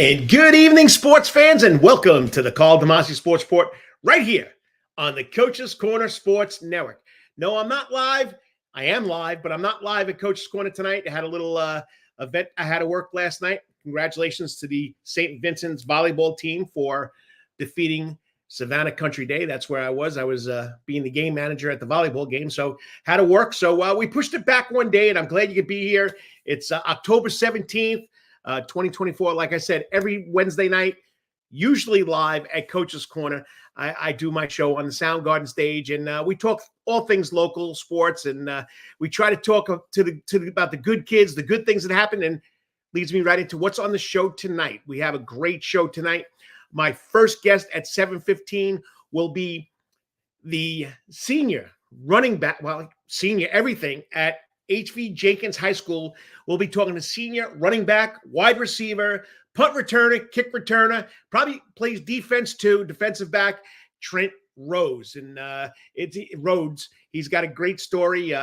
And good evening, sports fans, and welcome to the Karl DeMasi Sports Report right here on the Coach's Corner Sports Network. No, I'm not live. I am live, but I'm not live at Coach's Corner tonight. I had a little event I had to work last night. Congratulations to the St. Vincent's volleyball team for defeating Savannah Country Day. That's where I was. I was being the game manager at the volleyball game, so had to work. So we pushed it back one day, and I'm glad you could be here. It's October 17th. 2024, like I said, every Wednesday night, usually live at Coach's Corner. I do my show on the Soundgarden stage, and we talk all things local sports, and we try to talk about the good kids, the good things that happen, and leads me right into what's on the show tonight. We have a great show tonight. My first guest at 7:15 will be the senior running back, senior everything at Jenkins High School. We'll be talking to senior running back, wide receiver, punt returner, kick returner, probably plays defense too, defensive back, Trenton Rhodes. And it's Rhodes. He's got a great story.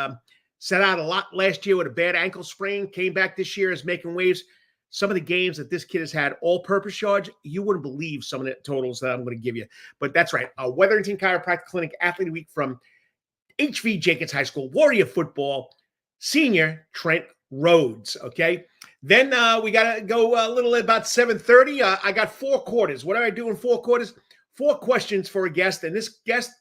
Set out a lot last year with a bad ankle sprain, came back this year, is making waves. Some of the games that this kid has had all-purpose yards, you wouldn't believe some of the totals that I'm going to give you. But that's right. Wetherington Chiropractic Clinic Athlete Week from Jenkins High School, Warrior Football, senior Trenton Rhodes. Okay. Then we got to go a little about 7:30. I got 4 quarters. What do I do in 4 quarters? 4 questions for a guest. And this guest,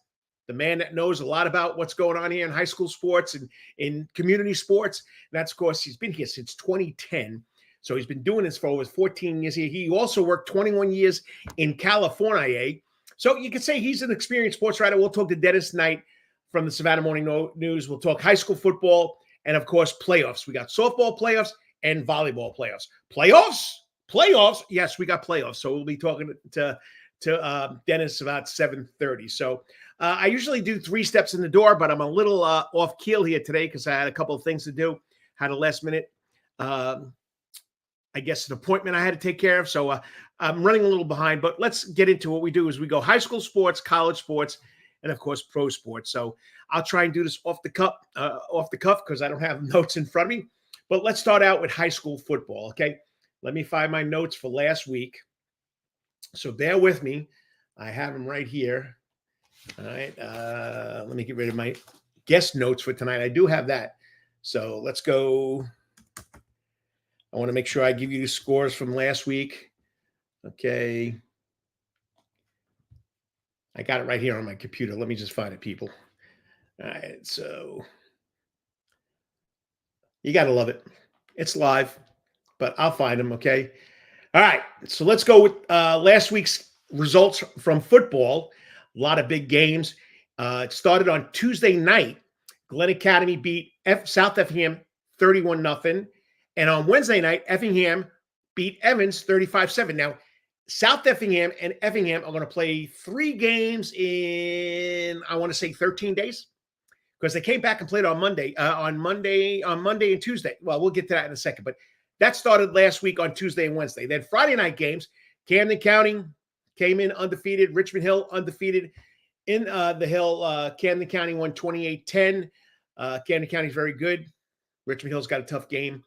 the man that knows a lot about what's going on here in high school sports and in community sports. And that's, of course, he's been here since 2010. So he's been doing this for over 14 years here. He also worked 21 years in California. So you could say he's an experienced sports writer. We'll talk to Dennis Knight from the Savannah Morning News. We'll talk high school football. And, of course, playoffs. We got softball playoffs and volleyball playoffs. Playoffs? Yes, we got playoffs. So we'll be talking to Dennis about 7:30. So I usually do 3 steps in the door, but I'm a little off keel here today because I had a couple of things to do. Had a last minute, I guess, an appointment I had to take care of. So I'm running a little behind. But let's get into what we do is we go high school sports, college sports, and, of course, pro sports. So I'll try and do this off the cuff because I don't have notes in front of me. But let's start out with high school football, okay? Let me find my notes for last week. So bear with me. I have them right here. All right. Let me get rid of my guest notes for tonight. I do have that. So let's go. I want to make sure I give you the scores from last week. Okay. I got it right here on my computer. Let me just find it, people. All right, so you got to love it. It's live, but I'll find them, okay? All right, so let's go with last week's results from football. A lot of big games. It started on Tuesday night. Glen Academy beat South Effingham 31-0. And on Wednesday night, Effingham beat Evans 35-7. Now, South Effingham and Effingham are going to play 3 games in, I want to say, 13 days. Because they came back and played on Monday and Tuesday. Well, we'll get to that in a second. But that started last week on Tuesday and Wednesday. Then Friday night games, Camden County came in undefeated. Richmond Hill undefeated in the Hill. Camden County won 28-10. Camden County is very good. Richmond Hill's got a tough game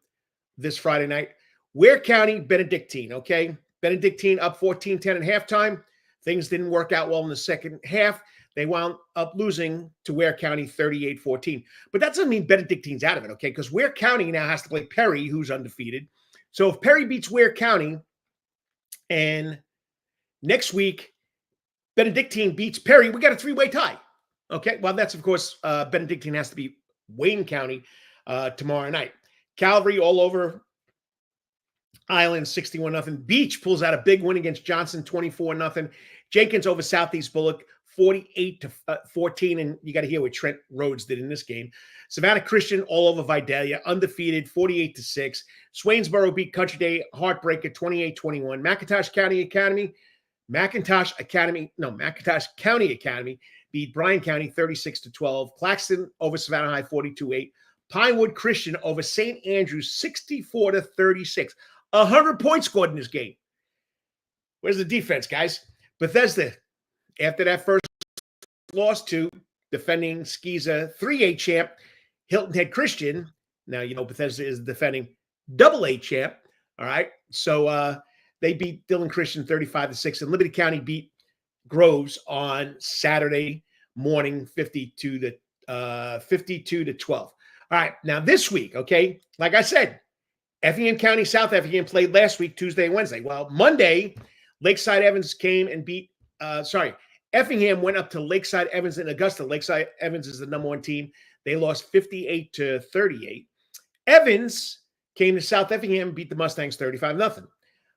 this Friday night. Ware County, Benedictine, okay? Benedictine up 14-10 at halftime. Things didn't work out well in the second half. They wound up losing to Ware County 38-14. But that doesn't mean Benedictine's out of it, okay? Because Ware County now has to play Perry, who's undefeated. So if Perry beats Ware County and next week Benedictine beats Perry, we got a 3-way tie, okay? Well, that's, of course, Benedictine has to beat Wayne County tomorrow night. Calvary all over Island 61-0. Beach pulls out a big win against Johnson 24-0. Jenkins over Southeast Bulloch 48-14, and you got to hear what Trent Rhodes did in this game. Savannah Christian all over Vidalia, undefeated 48-6. Swainsboro beat Country Day heartbreaker 28-21. Macintosh County Academy beat Bryan County 36-12. Claxton over Savannah High 42-8. Pinewood Christian over St. Andrews 64-36. 100 points scored in this game. Where's the defense, guys? Bethesda, after that first loss to defending Skeeza 3A champ, Hilton Head Christian. Now, you know, Bethesda is defending AA champ. All right. So they beat Dillon Christian 35-6, and Liberty County beat Groves on Saturday morning 52-12. All right, now this week, okay, like I said, Effingham County, South Effingham played last week, Tuesday and Wednesday. Well, Monday, Lakeside Evans came and beat, Effingham went up to Lakeside Evans in Augusta. Lakeside Evans is the number 1 team. They lost 58-38. Evans came to South Effingham and beat the Mustangs 35-0.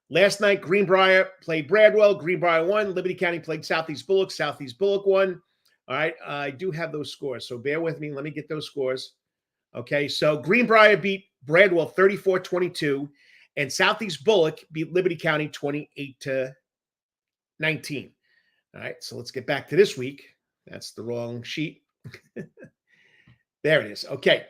Last night, Greenbrier played Bradwell. Greenbrier won. Liberty County played Southeast Bulloch. Southeast Bulloch won. All right, I do have those scores, so bear with me. Let me get those scores. Okay, so Greenbrier beat Bradwell 34-22, and Southeast Bulloch beat Liberty County 28-19. All right, so let's get back to this week. That's the wrong sheet. There it is. Okay,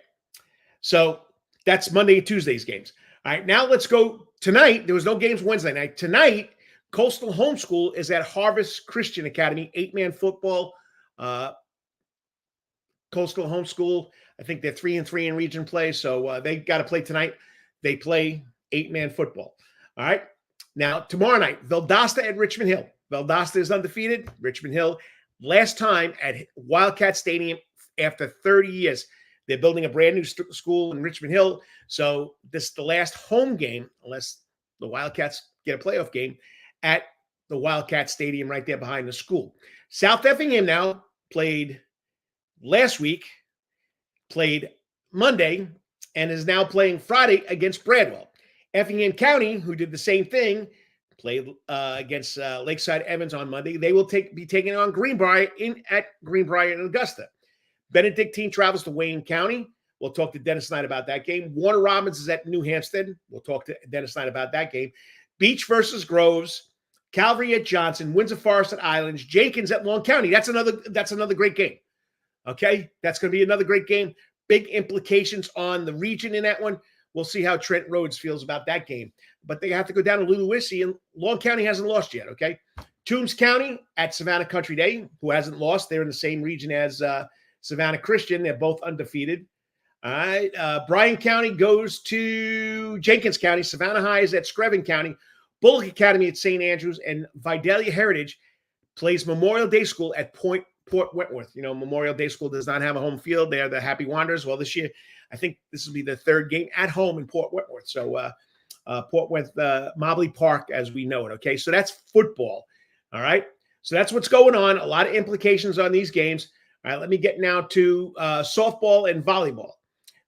so that's Monday and Tuesday's games. All right, now let's go tonight. There was no games Wednesday night. Tonight, Coastal Homeschool is at Harvest Christian Academy, 8-man football. Coastal Homeschool, I think they're 3-3 in region play, so they got to play tonight. They play 8-man football. All right, now tomorrow night, Valdosta at Richmond Hill. Valdosta is undefeated. Richmond Hill, last time at Wildcat Stadium after 30 years. They're building a brand new school in Richmond Hill. So this is the last home game, unless the Wildcats get a playoff game, at the Wildcat Stadium right there behind the school. South Effingham now played last week, played Monday, and is now playing Friday against Bradwell. Effingham County, who did the same thing, played against Lakeside Evans on Monday. They will be taking on Greenbrier at Greenbrier in Augusta. Benedictine travels to Wayne County. We'll talk to Dennis Knight about that game. Warner Robins is at New Hampstead. We'll talk to Dennis Knight about that game. Beach versus Groves. Calvary at Johnson. Windsor Forest at Islands. Jenkins at Long County. That's another great game. Okay? That's going to be another great game. Big implications on the region in that one. We'll see how Trenton Rhodes feels about that game. But they have to go down to Louisville, and Long County hasn't lost yet, okay? Toombs County at Savannah Country Day, who hasn't lost. They're in the same region as Savannah Christian. They're both undefeated. All right. Bryan County goes to Jenkins County. Savannah High is at Screven County. Bulloch Academy at St. Andrews. And Vidalia Heritage plays Memorial Day School at Port Wentworth. You know, Memorial Day School does not have a home field. They're the Happy Wanderers. Well, this year, I think this will be the third game at home in Port Wentworth. So Port Wentworth, Mobley Park as we know it. Okay, so that's football. All right. So that's what's going on. A lot of implications on these games. All right, let me get now to softball and volleyball.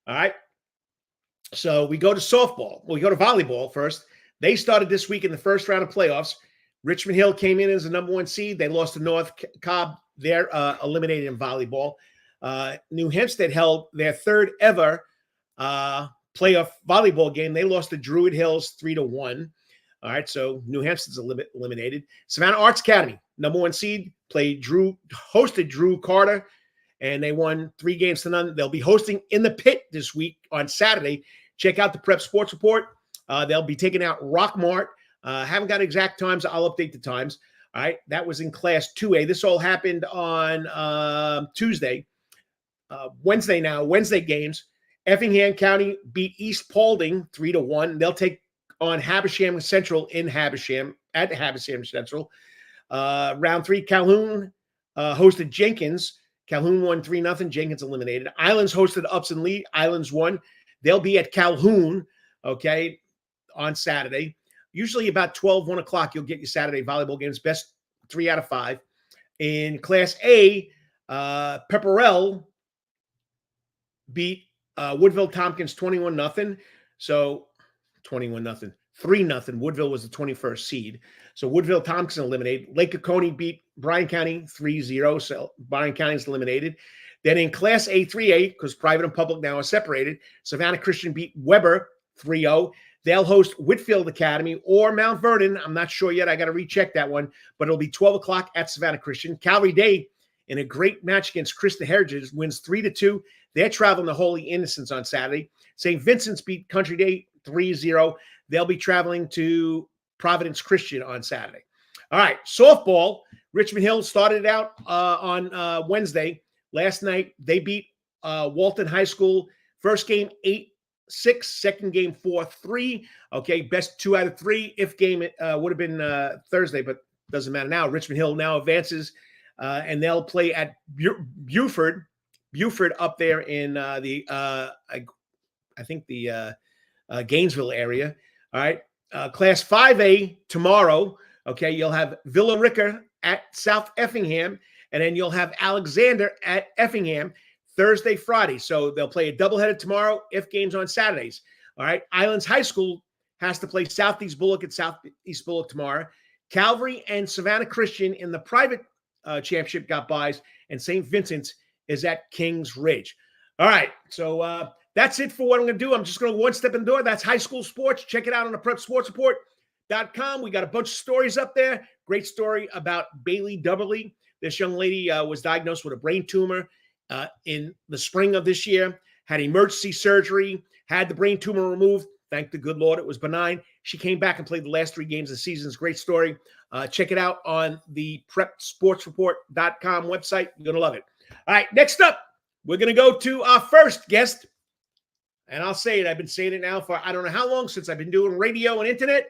All right. So we go to softball. Well, we go to volleyball first. They started this week in the first round of playoffs. Richmond Hill came in as the number 1 seed. They lost to North Cobb. They're eliminated in volleyball. New Hempstead held their third ever playoff volleyball game. They lost to Druid Hills 3-1. All right, so New Hempstead's eliminated. Savannah Arts Academy, number 1 seed, hosted Drew Carter, and they won 3-0. They'll be hosting in the pit this week on Saturday. Check out the Prep Sports Report. They'll be taking out Rockmart. Haven't got exact times. I'll update the times. All right, that was in Class 2A. This all happened on Tuesday. Wednesday games. Effingham County beat East Paulding 3-1. They'll take on Habersham Central in Habersham at Habersham Central. Round 3, Calhoun hosted Jenkins. Calhoun won 3-0. Jenkins eliminated. Islands hosted Upson Lee. Islands won. They'll be at Calhoun, okay, on Saturday. Usually about 1 o'clock, you'll get your Saturday volleyball games. Best 3 out of 5. In Class A, Pepperell beat Woodville Tompkins 21-0. So 21-0. 3-0. Woodville was the 21st seed. So Woodville Tompkins eliminated. Lake Oconee beat Bryan County 3-0. So Bryan County is eliminated. Then in Class A 3A, because private and public now are separated, Savannah Christian beat Weber 3-0. They'll host Whitfield Academy or Mount Vernon. I'm not sure yet. I got to recheck that one. But it'll be 12 o'clock at Savannah Christian. Calvary Day, in a great match against Christa Heritage, wins 3-2. They're traveling to Holy Innocents on Saturday. St. Vincent's beat Country Day 3-0. They'll be traveling to Providence Christian on Saturday. All right, softball. Richmond Hill started out on Wednesday. Last night, they beat Walton High School. First game, 6, second game 4-3. Okay, best 2 out of 3. If game would have been Thursday, but doesn't matter now. Richmond Hill now advances, and they'll play at Buford up there in I think the Gainesville area. All right, Class 5A tomorrow. Okay, you'll have Villa Rica at South Effingham, and then you'll have Alexander at Effingham Thursday, Friday. So they'll play a doubleheader tomorrow, if games on Saturdays. All right, Islands High School has to play Southeast Bulloch at Southeast Bulloch tomorrow. Calvary and Savannah Christian in the private championship got buys, and St. Vincent's is at Kings Ridge. All right, so that's it for what I'm going to do. I'm just going to one step in the door. That's high school sports. Check it out on the prepsportsreport.com. We got a bunch of stories up there. Great story about Bailey Dubberly. This young lady was diagnosed with a brain tumor in the spring of this year, had emergency surgery, had the brain tumor removed. Thank the good Lord it was benign. She came back and played the last 3 games of the season. It's a great story. Check it out on the prepsportsreport.com website. You're going to love it. All right, next up, we're going to go to our first guest. And I'll say it. I've been saying it now for I don't know how long, since I've been doing radio and internet.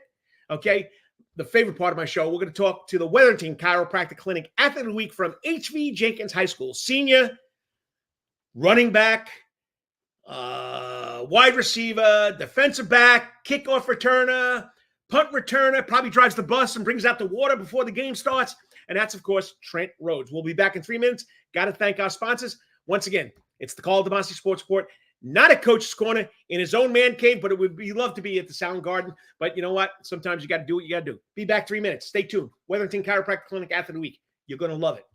Okay, the favorite part of my show. We're going to talk to the Wetherington Chiropractic Clinic Athlete of the Week from HV Jenkins High School. Senior, running back, wide receiver, defensive back, kickoff returner, punt returner, probably drives the bus and brings out the water before the game starts. And that's, of course, Trent Rhodes. We'll be back in 3 minutes. Got to thank our sponsors. Once again, it's the Karl DeMasi Sports Report. Not a coach's corner in his own man cave, but it would be love to be at the Sound Garden. But you know what? Sometimes you got to do what you got to do. Be back 3 minutes. Stay tuned. Wetherington Chiropractic Clinic Athlete of the Week. You're going to love it.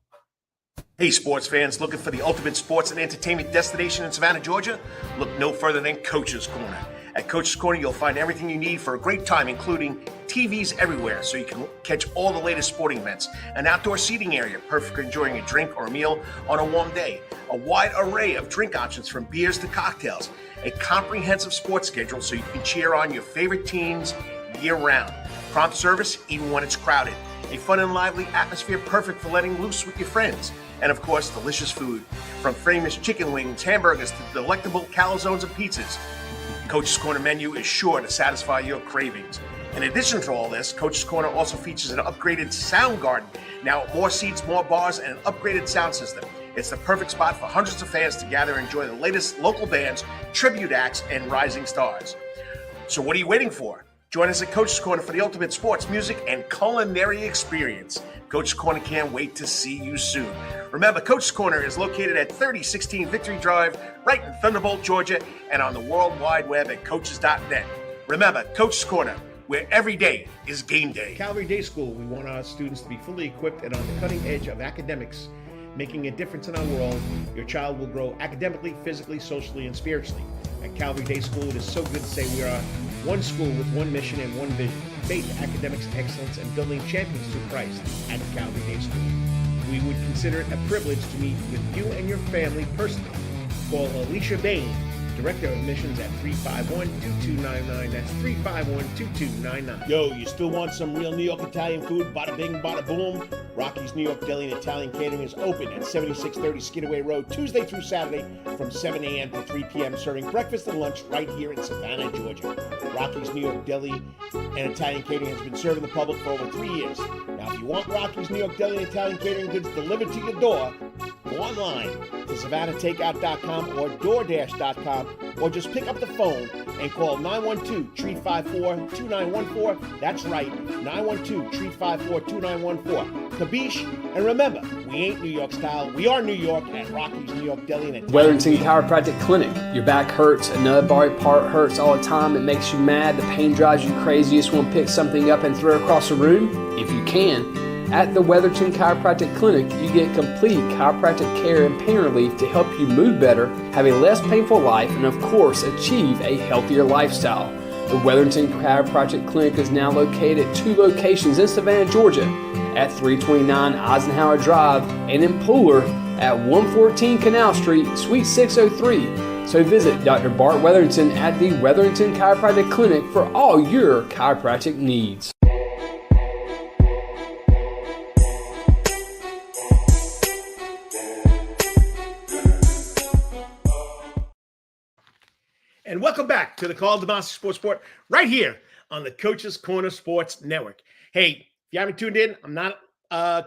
Hey, sports fans, looking for the ultimate sports and entertainment destination in Savannah, Georgia? Look no further than Coach's Corner. At Coach's Corner, you'll find everything you need for a great time, including TVs everywhere so you can catch all the latest sporting events, an outdoor seating area, perfect for enjoying a drink or a meal on a warm day, a wide array of drink options from beers to cocktails, a comprehensive sports schedule so you can cheer on your favorite teams year-round, prompt service even when it's crowded, a fun and lively atmosphere perfect for letting loose with your friends, and of course, delicious food, from famous chicken wings, hamburgers to delectable calzones and pizzas. Coach's Corner menu is sure to satisfy your cravings. In addition to all this, Coach's Corner also features an upgraded sound garden. Now, more seats, more bars, and an upgraded sound system. It's the perfect spot for hundreds of fans to gather and enjoy the latest local bands, tribute acts, and rising stars. So what are you waiting for? Join us at Coach's Corner for the ultimate sports, music, and culinary experience. Coach's Corner can't wait to see you soon. Remember, Coach's Corner is located at 3016 Victory Drive, right in Thunderbolt, Georgia, and on the World Wide Web at coaches.net. Remember, Coach's Corner, where every day is game day. Calvary Day School, we want our students to be fully equipped and on the cutting edge of academics, making a difference in our world. Your child will grow academically, physically, socially, and spiritually. At Calvary Day School, it is so good to say we are one school with one mission and one vision: faith, academics, excellence, and building champions through Christ at Calvary Day School. We would consider it a privilege to meet with you and your family personally. Call Alicia Bain, Director of Admissions, at 351-2299. That's 351-2299. Yo, you still want some real New York Italian food? Bada bing, bada boom. Rocky's New York Deli and Italian Catering is open at 7630 Skidaway Road, Tuesday through Saturday from 7 a.m. to 3 p.m., serving breakfast and lunch right here in Savannah, Georgia. Rocky's New York Deli and Italian Catering has been serving the public for over 3 years. Now, if you want Rocky's New York Deli and Italian Catering goods delivered to your door, go online to SavannahTakeout.com or DoorDash.com, or just pick up the phone and call 912-354-2914. That's right, 912-354-2914. Kabish, and remember, we ain't New York style. We are New York at Rocky's New York Deli and Italian. Wetherington Chiropractic Clinic. Your back hurts, another body part hurts all the time. It makes you mad. The pain drives you crazy. You just want to pick something up and throw it across the room, if you can. At the Wetherington Chiropractic Clinic, you get complete chiropractic care and pain relief to help you move better, have a less painful life, and of course, achieve a healthier lifestyle. The Wetherington Chiropractic Clinic is now located at 2 locations in Savannah, Georgia, at 329 Eisenhower Drive and in Pooler at 114 Canal Street, Suite 603. So visit Dr. Bart Wetherington at the Wetherington Chiropractic Clinic for all your chiropractic needs. and welcome back to the Karl DeMasi Sports Report right here on the Coach's Corner Sports Network. Hey, if you haven't tuned in, I'm not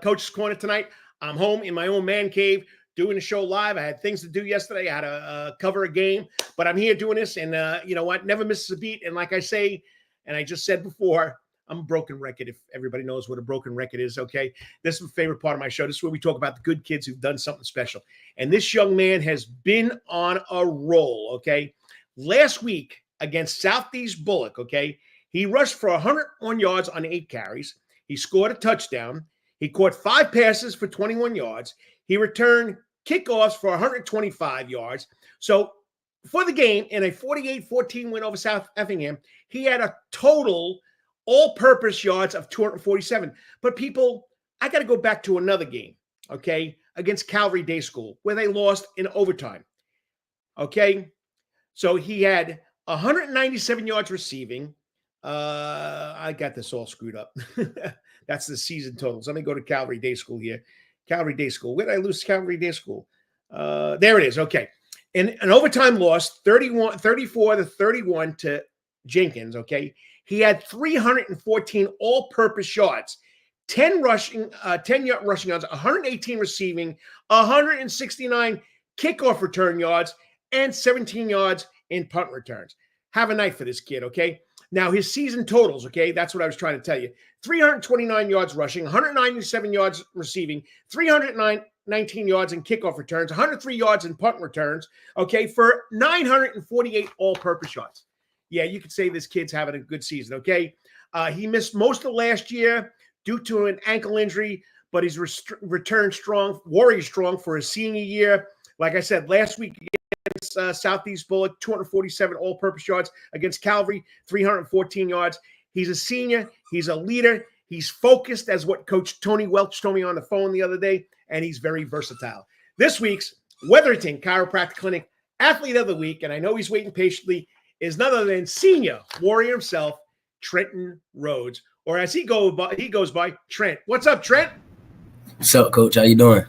Coach's Corner tonight. I'm home in my own man cave doing the show live. I had things to do yesterday. I had to cover a game, but I'm here doing this, and you know what? Never misses a beat. And like I say, and I just said before, I'm a broken record, if everybody knows what a broken record is, okay? This is my favorite part of my show. This is where we talk about the good kids who've done something special. And this young man has been on a roll, okay? Last week against Southeast Bulloch, okay, he rushed for 101 yards on 8 carries. He scored a touchdown. He caught 5 passes for 21 yards. He returned kickoffs for 125 yards. So for the game, in a 48-14 win over South Effingham, he had a total all-purpose yards of 247. But people, I got to go back to another game, okay, against Calvary Day School, where they lost in overtime, okay? So he had 197 yards receiving. I got this all screwed up. That's the season totals. Let me go to Calvary Day School here. Calvary Day School. Where did I lose Calvary Day School? There it is. Okay. In an overtime loss, 34-31 to Jenkins, okay? He had 314 all-purpose yards, 10 rushing yards, 118 receiving, 169 kickoff return yards, and 17 yards in punt returns. Have a night for this kid, okay? Now, his season totals, okay? That's what I was trying to tell you. 329 yards rushing, 197 yards receiving, 319 yards in kickoff returns, 103 yards in punt returns, okay, for 948 all-purpose yards. Yeah, you could say this kid's having a good season, okay? He missed most of last year due to an ankle injury, but he's returned strong, warrior strong for his senior year. Like I said, last week against Southeast Bulloch, 247 all-purpose yards. Against Calvary, 314 yards. He's a senior. He's a leader. He's focused, as what Coach Tony Welch told me on the phone the other day, and he's very versatile. This week's Wetherington Chiropractic Clinic Athlete of the Week, and I know he's waiting patiently, is none other than senior warrior himself, Trenton Rhodes, or as he goes by, Trent. What's up, Trent? What's up, Coach? How you doing?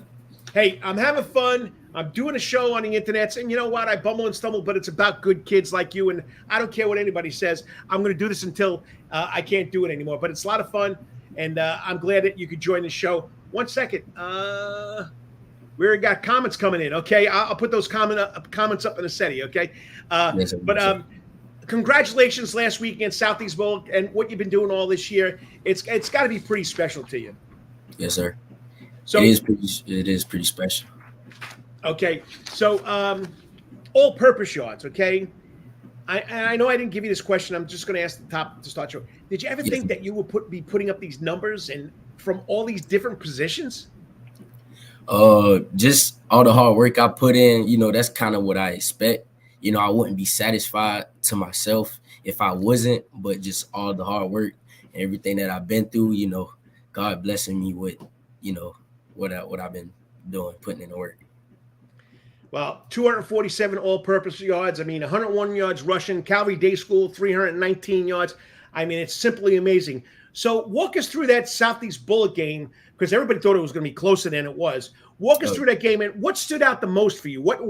Hey, I'm having fun. I'm doing a show on the internet, and you know what? I bumble and stumble, but it's about good kids like you, and I don't care what anybody says. I'm going to do this until I can't do it anymore, but it's a lot of fun, and I'm glad that you could join the show. 1 second. We already got comments coming in, okay? I'll put those comments up in a second, okay? Yes, sir. But congratulations last week against Southeast Bulloch and what you've been doing all this year. It's got to be pretty special to you. Yes, sir. So it is pretty special. Okay, so all-purpose yards, okay? I know I didn't give you this question. I'm just going to ask the top to start show. Did you ever think that you would be putting up these numbers and from all these different positions? Just all the hard work I put in, that's kind of what I expect. I wouldn't be satisfied to myself if I wasn't, but just all the hard work and everything that I've been through, God blessing me with, what I've been doing, putting in the work. Well, 247 all-purpose yards. I mean, 101 yards rushing. Calvary Day School, 319 yards. I mean, it's simply amazing. So walk us through that Southeast Bulloch game, because everybody thought it was going to be closer than it was. Walk us through that game, and what stood out the most for you? What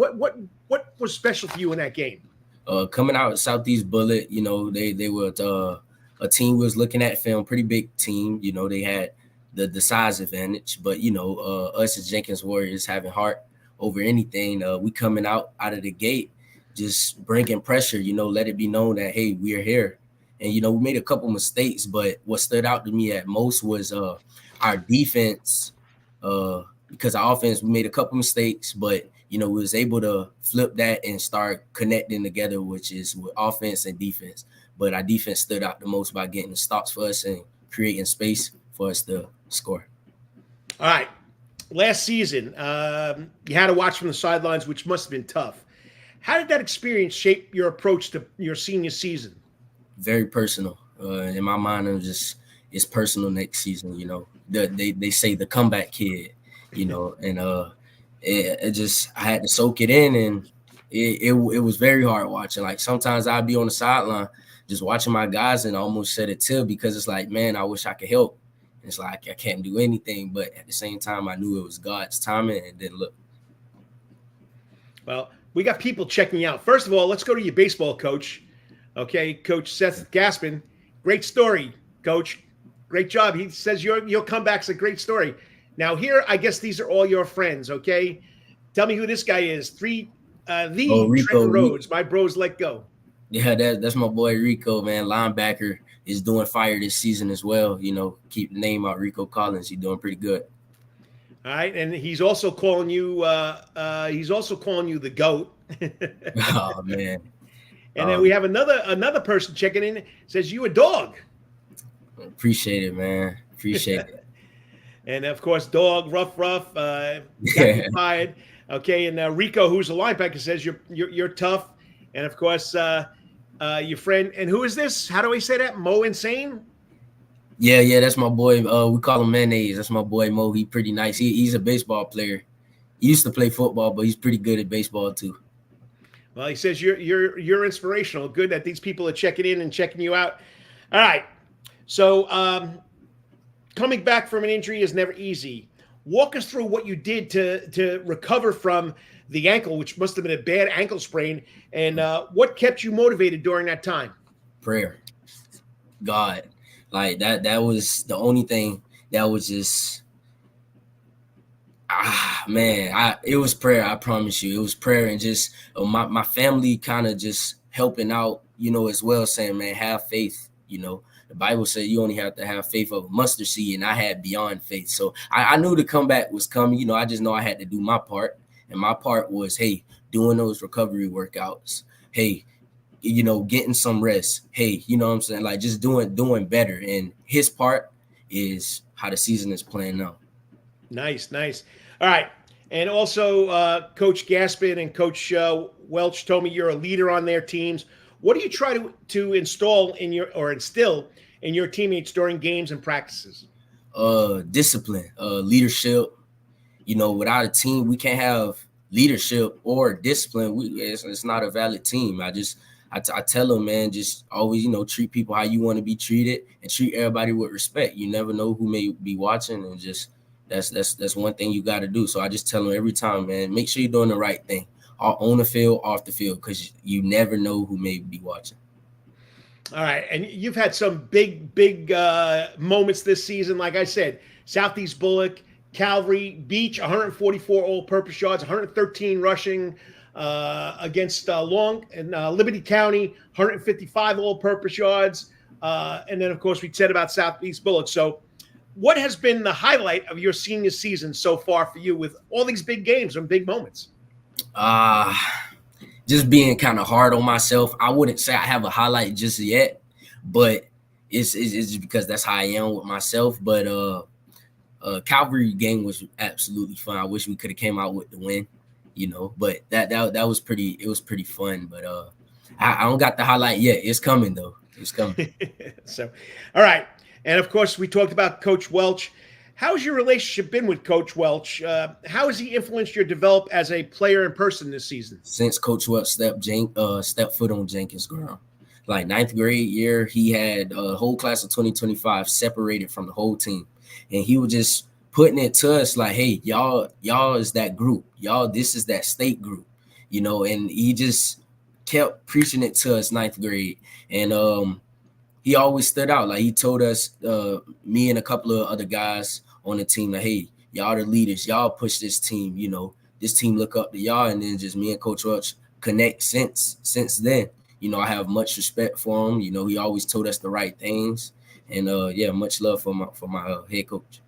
was special for you in that game? Coming out of Southeast Bulloch, they were a team we was looking at film, pretty big team. They had the size advantage, but us as Jenkins Warriors having heart over anything. We coming out of the gate, just bringing pressure. Let it be known that hey, we are here. And we made a couple mistakes, but what stood out to me at most was our defense. Because our offense, we made a couple mistakes, but we was able to flip that and start connecting together, which is with offense and defense. But our defense stood out the most by getting the stops for us and creating space for us to score. All right. Last season, you had to watch from the sidelines, which must have been tough. How did that experience shape your approach to your senior season? Very personal. In my mind, it's personal next season. They say the comeback kid. And it just, I had to soak it in, and it was very hard watching. Like sometimes I'd be on the sideline just watching my guys and almost shed a tear because it's like, man, I wish I could help. It's like I can't do anything, but at the same time, I knew it was God's timing and didn't look. Well, we got people checking you out. First of all, let's go to your baseball coach. Okay, Coach Seth Gaspin. Great story, Coach. Great job. He says your comeback's a great story. Now here, I guess these are all your friends, okay? Tell me who this guy is. Rico, Trenton Rhodes. My bros let go. Yeah, that's my boy Rico, man. Linebacker is doing fire this season as well. You know, keep the name out, Rico Collins. He's doing pretty good. All right, and he's also calling you. He's also calling you the GOAT. Oh man! And then we have another person checking in. Says you a dog. Appreciate it, man. Appreciate it. And of course, dog, rough, got you fired. Okay, and Rico, who's a linebacker, says you're tough. And of course, your friend. And who is this? How do I say that? Mo Insane. Yeah, that's my boy. We call him Mayonnaise. That's my boy Mo. He's pretty nice. He's a baseball player. He used to play football, but he's pretty good at baseball too. Well, he says you're inspirational. Good that these people are checking in and checking you out. All right. So coming back from an injury is never easy. Walk us through what you did to recover from the ankle, which must have been a bad ankle sprain, and what kept you motivated during that time? Prayer. God. Like that was the only thing that was just it was prayer. I promise you, it was prayer, and just my family kind of just helping out, you know, as well, saying, man, have faith. You know, the Bible said you only have to have faith of a mustard seed, and I had beyond faith. So I knew the comeback was coming. You know, I just know I had to do my part, and my part was, hey, doing those recovery workouts. Hey, you know, getting some rest. Hey, you know what I'm saying? Like just doing better. And his part is how the season is playing out. Nice. All right. And also Coach Gaspin and Coach Welch told me you're a leader on their teams. What do you try to instill in your teammates during games and practices? Discipline, leadership. You know, without a team, we can't have leadership or discipline. It's not a valid team. I tell them, man, just always, you know, treat people how you want to be treated and treat everybody with respect. You never know who may be watching, and just that's one thing you got to do. So I just tell them every time, man, make sure you're doing the right thing on the field, off the field, because you never know who may be watching. All right. And you've had some big moments this season. Like I said, Southeast Bulloch, Calvary, Beach, 144 all-purpose yards, 113 rushing, against Long and Liberty County, 155 all-purpose yards. And then, of course, we said about Southeast Bulloch. So what has been the highlight of your senior season so far for you with all these big games and big moments? Just being kind of hard on myself. I wouldn't say I have a highlight just yet, but it's just because that's how I am with myself. But Calvary game was absolutely fun. I wish we could have came out with the win. You know, but that was pretty. It was pretty fun, but I don't got the highlight yet. It's coming though. It's coming. So, all right, and of course we talked about Coach Welch. How's your relationship been with Coach Welch? How has he influenced your develop as a player and person this season? Since Coach Welch stepped foot on Jenkins ground, like 9th grade year, he had a whole class of 2025 separated from the whole team, and he was just putting it to us like, hey, y'all is that group. Y'all, this is that state group, you know, and he just kept preaching it to us 9th grade. And he always stood out. Like he told us, me and a couple of other guys on the team, that, hey, y'all the leaders. Y'all push this team, you know, this team look up to y'all. And then just me and Coach Welch connect since then. You know, I have much respect for him. You know, he always told us the right things. And much love for my head coach.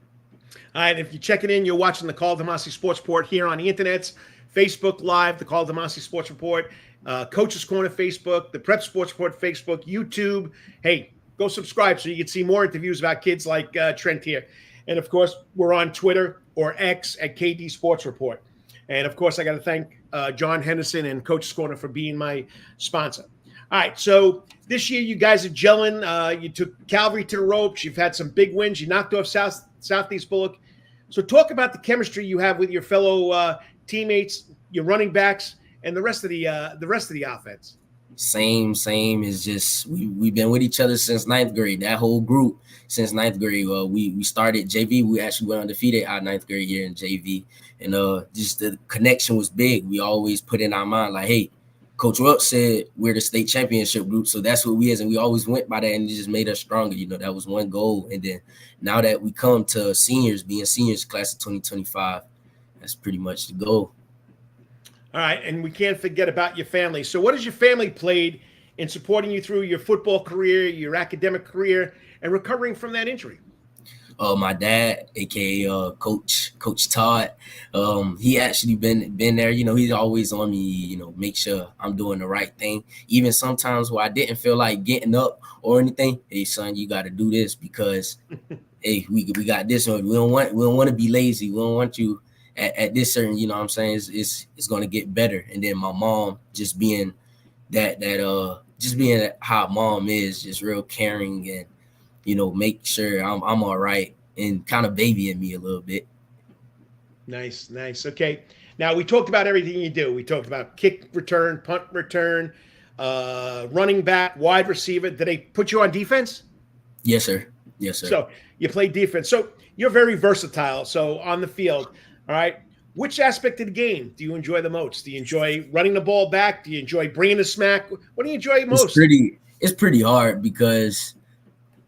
All right, if you're checking in, you're watching the Karl DeMasi Sports Report here on the internet, Facebook Live, the Karl DeMasi Sports Report, Coach's Corner Facebook, the Prep Sports Report Facebook, YouTube. Hey, go subscribe so you can see more interviews about kids like Trent here. And, of course, we're on Twitter or X at KD Sports Report. And, of course, I got to thank John Henderson and Coach's Corner for being my sponsor. All right, so this year you guys are gelling. You took Calvary to the ropes. You've had some big wins. You knocked off Southeast Bulloch. So talk about the chemistry you have with your fellow teammates, your running backs, and the rest of the offense. Same. It's just we've been with each other since ninth grade. That whole group since ninth grade. We started JV. We actually went undefeated our ninth grade year in JV, and just the connection was big. We always put in our mind like, hey, Coach Welch said we're the state championship group, so that's what we is, and we always went by that, and it just made us stronger. That was one goal, and then now that we come to seniors, being seniors class of 2025, that's pretty much the goal. All right, and we can't forget about your family. So what has your family played in supporting you through your football career, your academic career, and recovering from that injury? My dad, aka Coach Todd, he actually been there. He's always on me. Make sure I'm doing the right thing. Even sometimes where I didn't feel like getting up or anything. Hey, son, you got to do this because hey, we got this one. We don't want to be lazy. We don't want you at this certain. You know what I'm saying? It's going to get better. And then my mom just being just being how mom is, just real caring and. Make sure I'm all right and kind of babying me a little bit. Nice. Okay. Now we talked about everything you do. We talked about kick return, punt return, running back, wide receiver. Did they put you on defense? Yes, sir. So you play defense. So you're very versatile. So on the field, all right. Which aspect of the game do you enjoy the most? Do you enjoy running the ball back? Do you enjoy bringing the smack? What do you enjoy most? It's pretty hard because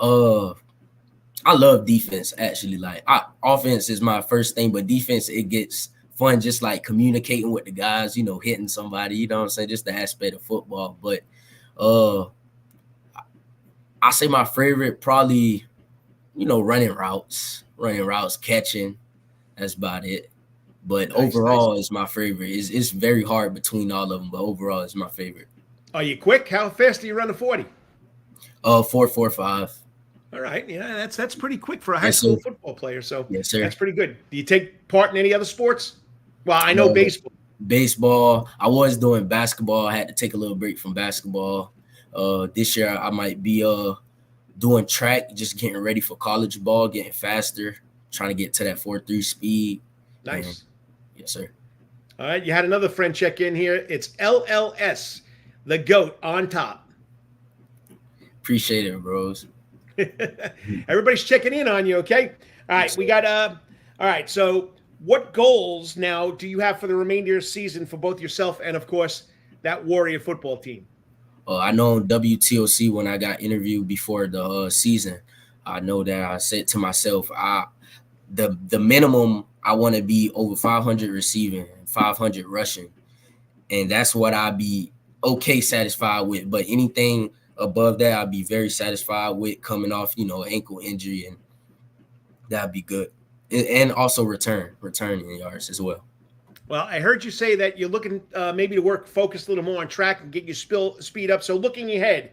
I love defense actually. Like offense is my first thing, but defense, it gets fun just like communicating with the guys, hitting somebody, you know what I'm saying? Just the aspect of football. But I say my favorite probably, running routes, catching. That's about it. But overall is my favorite. It's very hard between all of them, but overall it's my favorite. Are you quick? How fast do you run the 40? 4.45. All right. Yeah, that's pretty quick for a high school football player. So yes, sir. That's pretty good. Do you take part in any other sports? Well, I know baseball. Baseball. I was doing basketball. I had to take a little break from basketball. This year I might be doing track, just getting ready for college ball, getting faster, trying to get to that 4.3 speed. Nice. Yes, sir. All right. You had another friend check in here. It's LLS, the GOAT on top. Appreciate it, bros. Everybody's checking in on you, okay? All right, we got all right, so what goals now do you have for the remainder of the season for both yourself and of course that Warrior football team? I know WTOC when I got interviewed before the season, I know that I said to myself, the minimum I want to be over 500 receiving, 500 rushing, and that's what I'd be satisfied with. But anything above that, I'd be very satisfied with coming off, ankle injury, and that'd be good. And also returning yards as well. Well, I heard you say that you're looking maybe to focus a little more on track and get your speed up. So looking ahead,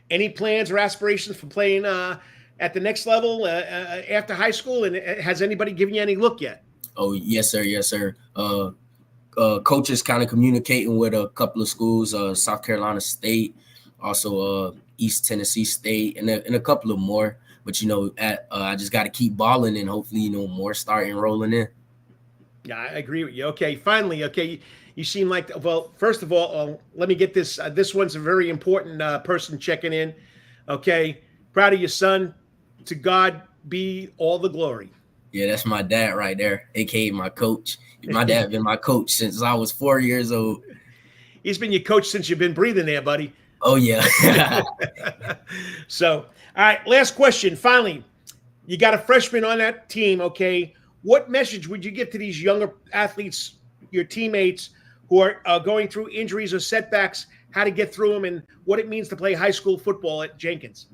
any plans or aspirations for playing at the next level after high school? And has anybody given you any look yet? Oh, yes, sir. Coaches kind of communicating with a couple of schools, South Carolina State, also East Tennessee State, and a couple of more. But I just got to keep balling, and hopefully more starting rolling in. Yeah, I agree with you. Okay, finally, you seem like, well, first of all, let me get this. This one's a very important person checking in. Okay, proud of your son. To God be all the glory. Yeah, that's my dad right there, aka my coach. My dad been my coach since I was 4 years old. He's been your coach since you've been breathing there, buddy. Oh, yeah. So, all right, last question. Finally, you got a freshman on that team, okay? What message would you give to these younger athletes, your teammates who are going through injuries or setbacks, how to get through them, and what it means to play high school football at Jenkins?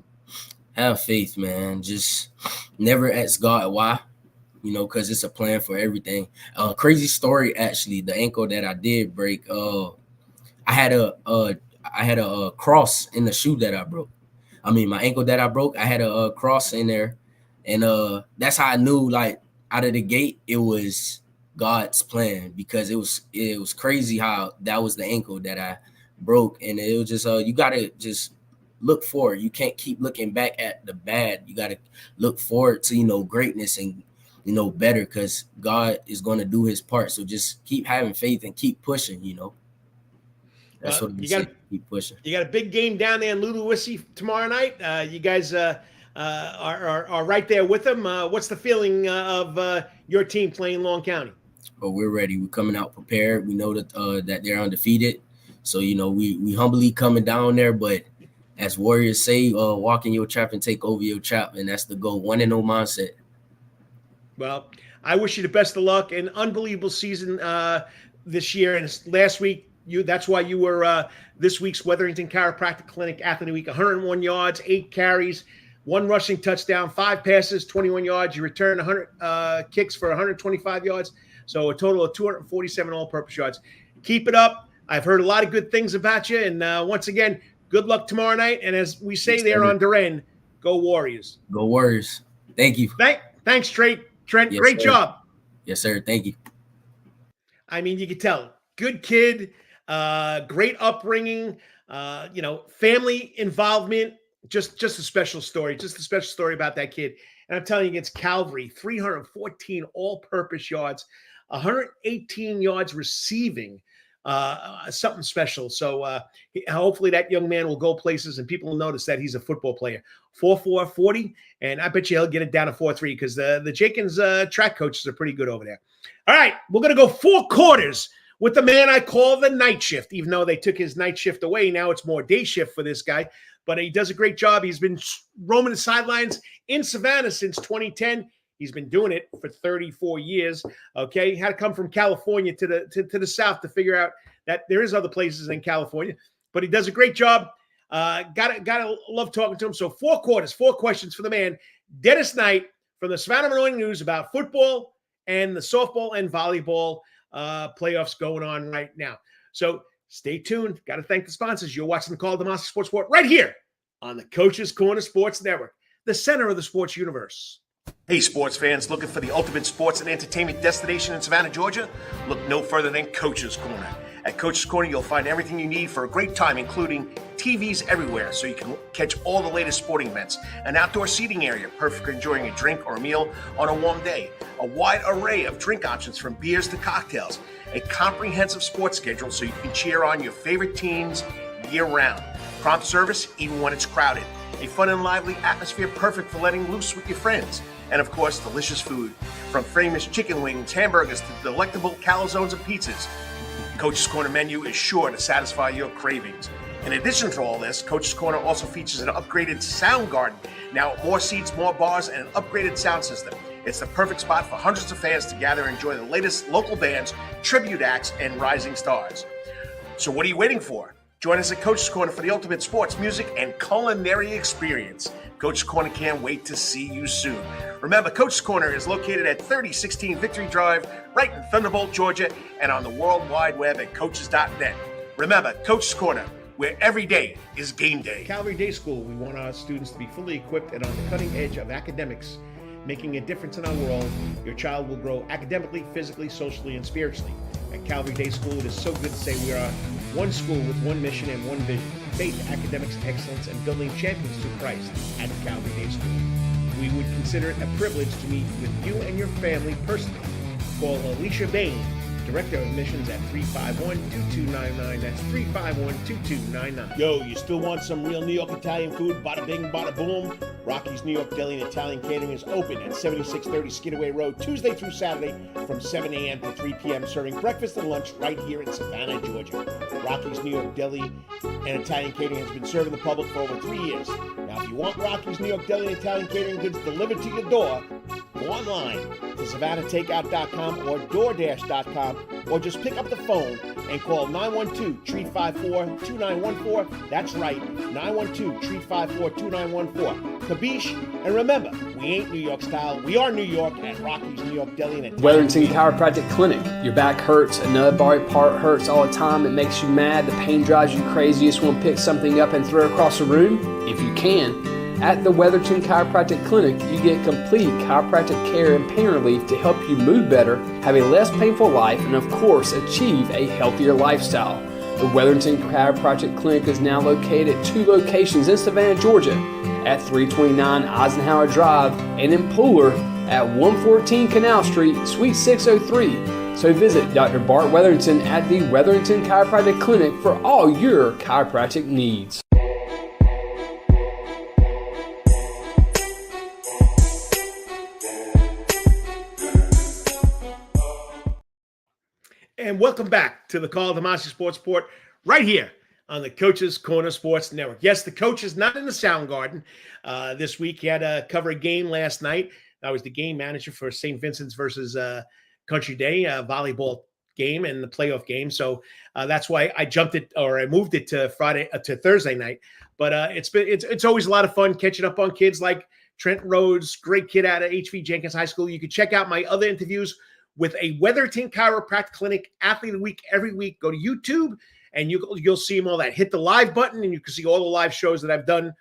Have faith, man. Just never ask God why, because it's a plan for everything. Crazy story, actually. The ankle that I did break, I had a cross in the shoe that I broke. I mean, my ankle that I broke, I had a cross in there. And that's how I knew, like, out of the gate, it was God's plan, because it was crazy how that was the ankle that I broke. And it was just, you got to just look forward. You can't keep looking back at the bad. You got to look forward to, greatness and, better, because God is going to do his part. So just keep having faith and keep pushing, All That's what we keep pushing. You got a big game down there in Louisville tomorrow night. You guys are right there with them. What's the feeling of your team playing Long County? But we're ready. We're coming out prepared. We know that they're undefeated. So, we humbly coming down there, but as Warriors say, walk in your trap and take over your trap, and that's the goal. 1-0 mindset. Well, I wish you the best of luck. An unbelievable season this year. And last week, that's why you were this week's Wetherington Chiropractic Clinic Athlete Week. 101 yards, 8 carries, 1 rushing touchdown, 5 passes, 21 yards. You returned 100 kicks for 125 yards. So a total of 247 all-purpose yards. Keep it up. I've heard a lot of good things about you. And once again, good luck tomorrow night. And as we say there on Duran, go Warriors. Go Warriors. Thank you. Thanks, Trent. Yes, great sir. job. Yes, sir. Thank you. I mean, you could tell. Good kid, great upbringing, family involvement. Just a special story. Just a special story about that kid. And I'm telling you, against Calvary, 314 all-purpose yards, 118 yards receiving. Something special. So hopefully that young man will go places and people will notice that he's a football player. 4.4 40, and I bet you he'll get it down to 4.3 because the Jenkins track coaches are pretty good over there. All right, we're going to go 4 quarters with the man I call the night shift, even though they took his night shift away. Now it's more day shift for this guy, but he does a great job. He's been roaming the sidelines in Savannah since 2010. He's been doing it for 34 years. Okay, had to come from California to the south to figure out that there is other places in California, but he does a great job. Gotta love talking to him. So 4 quarters, 4 questions for the man, Dennis Knight from the Savannah Morning News about football and the softball and volleyball playoffs going on right now. So stay tuned. Got to thank the sponsors. You're watching the Karl DeMasi Sports Report right here on the Coach's Corner Sports Network, the center of the sports universe. Hey, sports fans, looking for the ultimate sports and entertainment destination in Savannah, Georgia? Look no further than Coach's Corner. At Coach's Corner, you'll find everything you need for a great time, including TVs everywhere so you can catch all the latest sporting events, an outdoor seating area, perfect for enjoying a drink or a meal on a warm day, a wide array of drink options from beers to cocktails, a comprehensive sports schedule so you can cheer on your favorite teams year-round, prompt service even when it's crowded, a fun and lively atmosphere perfect for letting loose with your friends, and of course, delicious food, from famous chicken wings, hamburgers to delectable calzones and pizzas. Coach's Corner menu is sure to satisfy your cravings. In addition to all this, Coach's Corner also features an upgraded sound garden. Now, more seats, more bars, and an upgraded sound system. It's the perfect spot for hundreds of fans to gather and enjoy the latest local bands, tribute acts, and rising stars. So what are you waiting for? Join us at Coach's Corner for the ultimate sports, music, and culinary experience. Coach's Corner can't wait to see you soon. Remember, Coach's Corner is located at 3016 Victory Drive, right in Thunderbolt, Georgia, and on the World Wide Web at coaches.net. Remember, Coach's Corner, where every day is game day. Calvary Day School, we want our students to be fully equipped and on the cutting edge of academics, making a difference in our world. Your child will grow academically, physically, socially, and spiritually. At Calvary Day School, it is so good to say we are one school with one mission and one vision: faith, academics, excellence, and building champions to Christ at Calvary Day School. We would consider it a privilege to meet with you and your family personally. Call Alicia Bain, Director of Admissions, at 351-2299. That's 351-2299. Yo, you still want some real New York Italian food? Bada bing, bada boom. Rocky's New York Deli and Italian Catering is open at 7630 Skidaway Road, Tuesday through Saturday from 7 a.m. to 3 p.m., serving breakfast and lunch right here in Savannah, Georgia. Rocky's New York Deli and Italian Catering has been serving the public for over 3 years. Now, if you want Rocky's New York Deli and Italian Catering goods delivered to your door, go online to SavannahTakeout.com or DoorDash.com, or just pick up the phone and call 912-354-2914. That's right, 912-354-2914. Kabish, and remember, we ain't New York style. We are New York at Rocky's New York Deli and Italian Wetherington Chiropractic Clinic. Your back hurts, another body part hurts all the time. It makes you mad. The pain drives you crazy. You just want to pick something up and throw it across the room? If you can. At the Wetherington Chiropractic Clinic, you get complete chiropractic care and pain relief to help you move better, have a less painful life, and of course, achieve a healthier lifestyle. The Wetherington Chiropractic Clinic is now located at 2 locations in Savannah, Georgia, at 329 Eisenhower Drive and in Pooler at 114 Canal Street, Suite 603. So visit Dr. Bart Wetherington at the Wetherington Chiropractic Clinic for all your chiropractic needs. And welcome back to the Karl DeMasi Sports Report right here on the Coach's Corner Sports Network. Yes, the coach is not in the Sound Garden this week. He had to cover a game last night. I was the game manager for St. Vincent's versus Country Day volleyball game and the playoff game. So that's why I moved it to Thursday night. But it's always a lot of fun catching up on kids like Trenton Rhodes, great kid out of HV Jenkins High School. You can check out my other interviews with a Wetherington Chiropractic Clinic Athlete of the Week every week. Go to YouTube and you'll see them all that. Hit the live button and you can see all the live shows that I've done,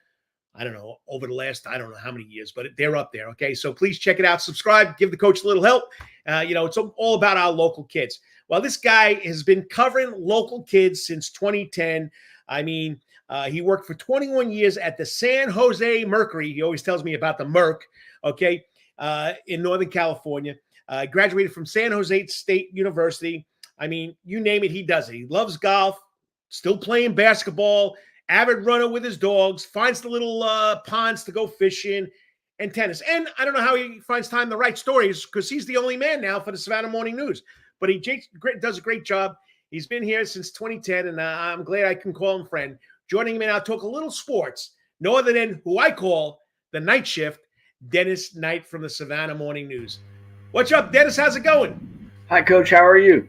I don't know, over the last, I don't know how many years, but they're up there. Okay. So please check it out. Subscribe, give the coach a little help. It's all about our local kids. Well, this guy has been covering local kids since 2010. I mean, he worked for 21 years at the San Jose Mercury. He always tells me about the Merc, okay, in Northern California. Graduated from San Jose State University. I mean, you name it, he does it. He loves golf, still playing basketball, avid runner with his dogs, finds the little ponds to go fish in, and tennis. And I don't know how he finds time to write stories because he's the only man now for the Savannah Morning News. But he does a great job. He's been here since 2010, and I'm glad I can call him friend. Joining me now, talk a little sports, no other than who I call the night shift, Dennis Knight from the Savannah Morning News. What's up, Dennis? How's it going? Hi, Coach. How are you?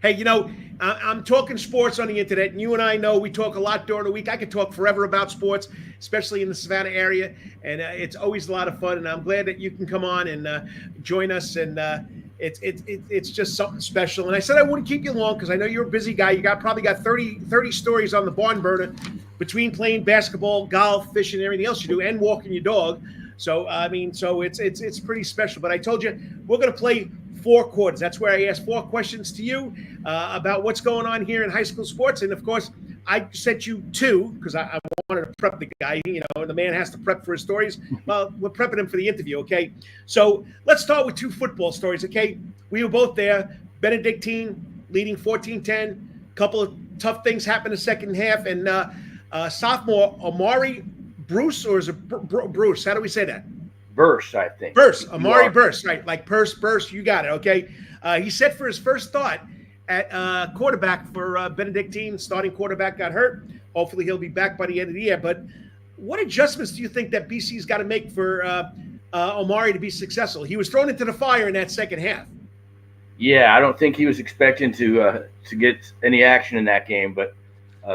Hey, I'm talking sports on the internet, and you and I know we talk a lot during the week. I could talk forever about sports, especially in the Savannah area, and it's always a lot of fun, and I'm glad that you can come on and join us, and it's just something special. And I said I wouldn't keep you long because I know you're a busy guy. You probably got 30 stories on the barn burner between playing basketball, golf, fishing, and everything else you do, and walking your dog. So, it's pretty special. But I told you, we're going to play 4 quarters. That's where I ask 4 questions to you about what's going on here in high school sports. And, of course, I sent you 2 because I wanted to prep the guy. The man has to prep for his stories. Well, we're prepping him for the interview, okay? So let's start with 2 football stories, okay? We were both there. Benedictine leading 14-10. A couple of tough things happened in the second half. And sophomore Amari Bruce, or is it Bruce? How do we say that? Burst, I think. Burst, Amari Burst, right? Like Burst, you got it, okay? He's set for his first start at quarterback for Benedictine. Starting quarterback got hurt. Hopefully he'll be back by the end of the year. But what adjustments do you think that BC's got to make for Amari to be successful? He was thrown into the fire in that second half. Yeah, I don't think he was expecting to get any action in that game. But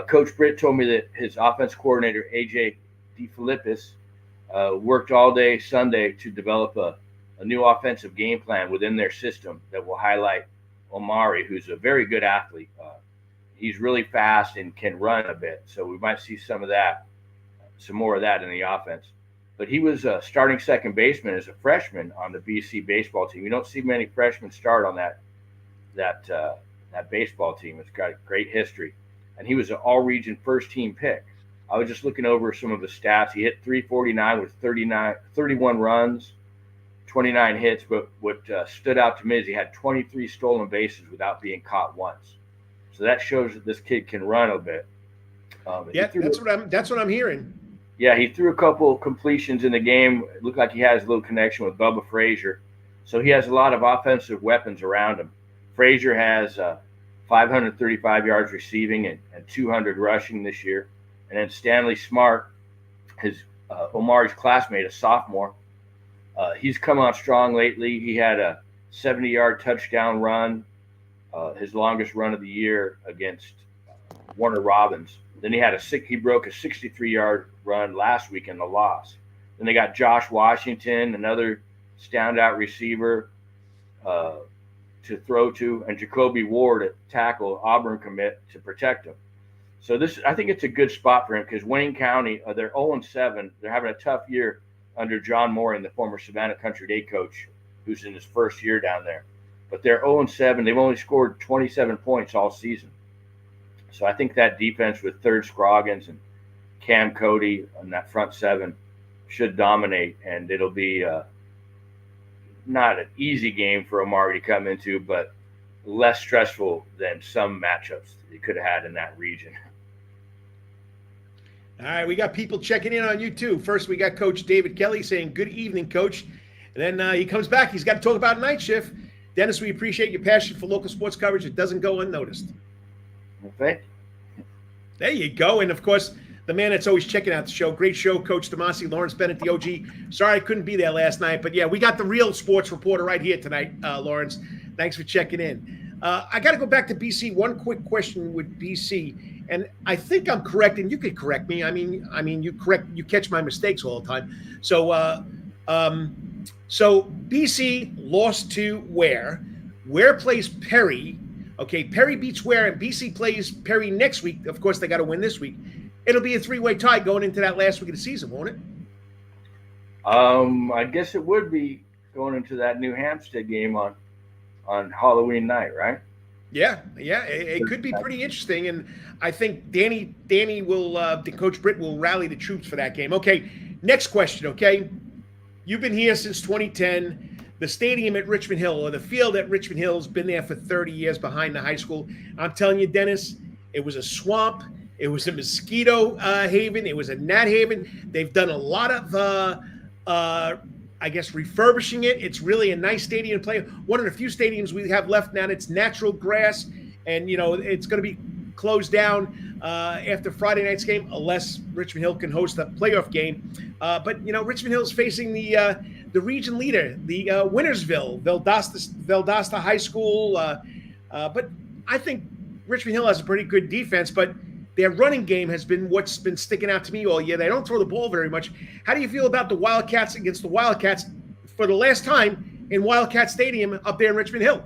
Coach Britt told me that his offense coordinator, AJ DeFilippis, worked all day Sunday to develop a new offensive game plan within their system that will highlight Omari, who's a very good athlete. He's really fast and can run a bit, so we might see some more of that in the offense. But he was a starting second baseman as a freshman on the BC baseball team. You don't see many freshmen start on that baseball team. It's got a great history, and he was an all-region first-team pick. I was just looking over some of the stats. He hit 349 with 31 runs, 29 hits. But what stood out to me is he had 23 stolen bases without being caught once. So that shows that this kid can run a bit. That's what I'm hearing. Yeah, he threw a couple completions in the game. It looked like he has a little connection with Bubba Frazier. So he has a lot of offensive weapons around him. Frazier has 535 yards receiving and 200 rushing this year. And then Stanley Smart, Omari's classmate, a sophomore, he's come on strong lately. He had a 70-yard touchdown run, his longest run of the year against Warner Robins. Then he broke a 63-yard run last week in the loss. Then they got Josh Washington, another standout receiver to throw to, and Jacoby Ward at tackle, Auburn commit, to protect him. So I think it's a good spot for him because Wayne County, they're 0-7. They're having a tough year under John Moran, the former Savannah Country Day coach, who's in his first year down there. But they're 0-7. They've only scored 27 points all season. So I think that defense with Third Scroggins and Cam Cody on that front 7 should dominate, and it'll be not an easy game for Omari to come into, but less stressful than some matchups you could have had in that region. All right, we got people checking in on you too. First, we got Coach David Kelly saying, "Good evening, Coach." And then he comes back. He's got to talk about night shift. Dennis, we appreciate your passion for local sports coverage. It doesn't go unnoticed. Okay. There you go. And, of course, the man that's always checking out the show. Great show, Coach DeMasi, Lawrence Bennett, the OG. Sorry I couldn't be there last night. But, yeah, we got the real sports reporter right here tonight, Lawrence. Thanks for checking in. I got to go back to BC. One quick question with BC. And I think I'm correct, and you could correct me. I mean, you catch my mistakes all the time. So, so BC lost to Ware. Ware plays Perry. Okay, Perry beats Ware, and BC plays Perry next week. Of course, they got to win this week. It'll be a three-way tie going into that last week of the season, won't it? I guess it would be going into that New Hampstead game on Halloween night, right? Yeah, it could be pretty interesting, and I think Danny will, the Coach Britt will rally the troops for that game. Okay, next question. Okay, you've been here since 2010. The stadium at Richmond Hill, or the field at Richmond Hill, has been there for 30 years behind the high school. I'm telling you, Dennis, it was a swamp. It was a mosquito haven. It was a gnat haven. They've done a lot of, I guess, refurbishing it. It's really a nice stadium to play. One of the few stadiums we have left now that's natural grass, and, you know, it's going to be closed down after Friday night's game unless Richmond Hill can host a playoff game. But, you know, Richmond Hill's facing the region leader, the Wintersville, Valdosta High School. But I think Richmond Hill has a pretty good defense, but their running game has been what's been sticking out to me all year. They don't throw the ball very much. How do you feel about the Wildcats against the Wildcats for the last time in Wildcat Stadium up there in Richmond Hill?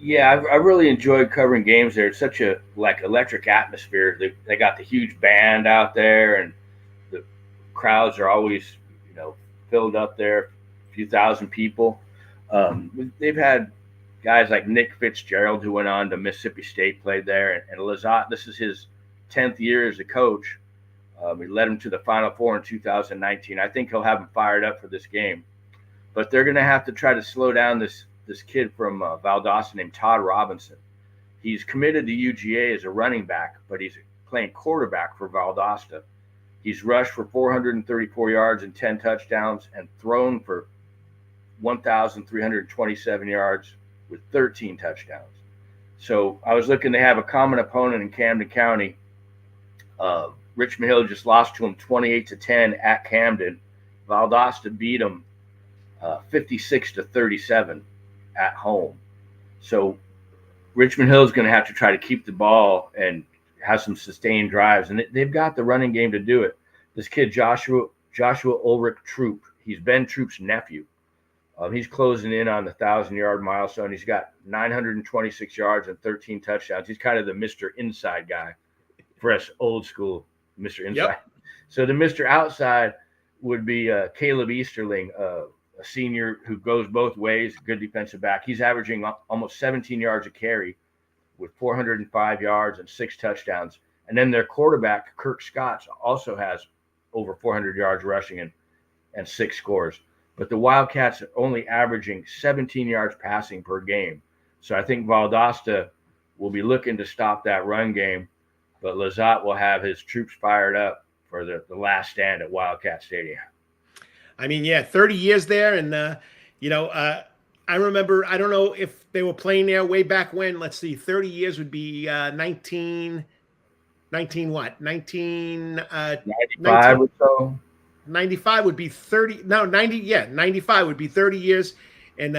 Yeah, I really enjoyed covering games there. It's such a electric atmosphere. They got the huge band out there, and the crowds are always, you know, filled up there, a few thousand people. They've had guys like Nick Fitzgerald, who went on to Mississippi State, played there, and Lazat. This is his 10th year as a coach. He led him to the Final Four in 2019. I think he'll have him fired up for this game, but they're going to have to try to slow down this kid from Valdosta named Todd Robinson. He's committed to UGA as a running back, but he's playing quarterback for Valdosta. He's rushed for 434 yards and 10 touchdowns and thrown for 1,327 yards with 13 touchdowns. So I was looking to have a common opponent in Camden County. Richmond Hill just lost to him 28-10 at Camden. Valdosta beat him 56-37 at home. So Richmond Hill is going to have to try to keep the ball and have some sustained drives, and they've got the running game to do it. This kid, Joshua Ulrich Troop, he's Ben Troop's nephew. He's closing in on the 1,000-yard milestone. He's got 926 yards and 13 touchdowns. He's kind of the Mr. Inside guy for us old school Mr. Inside. Yep. So the Mr. Outside would be Caleb Easterling, a senior who goes both ways, good defensive back. He's averaging almost 17 yards a carry with 405 yards and 6 touchdowns. And then their quarterback, Kirk Scott, also has over 400 yards rushing and 6 scores. But the Wildcats are only averaging 17 yards passing per game. So I think Valdosta will be looking to stop that run game, but Lazat will have his troops fired up for the last stand at Wildcat Stadium. I mean, yeah, 30 years there. And, you know, I remember, I don't know if they were playing there way back when. Let's see, 30 years would be 19 what? 95 or so. 95 would be 30. No, 90. Yeah, 95 would be 30 years. And,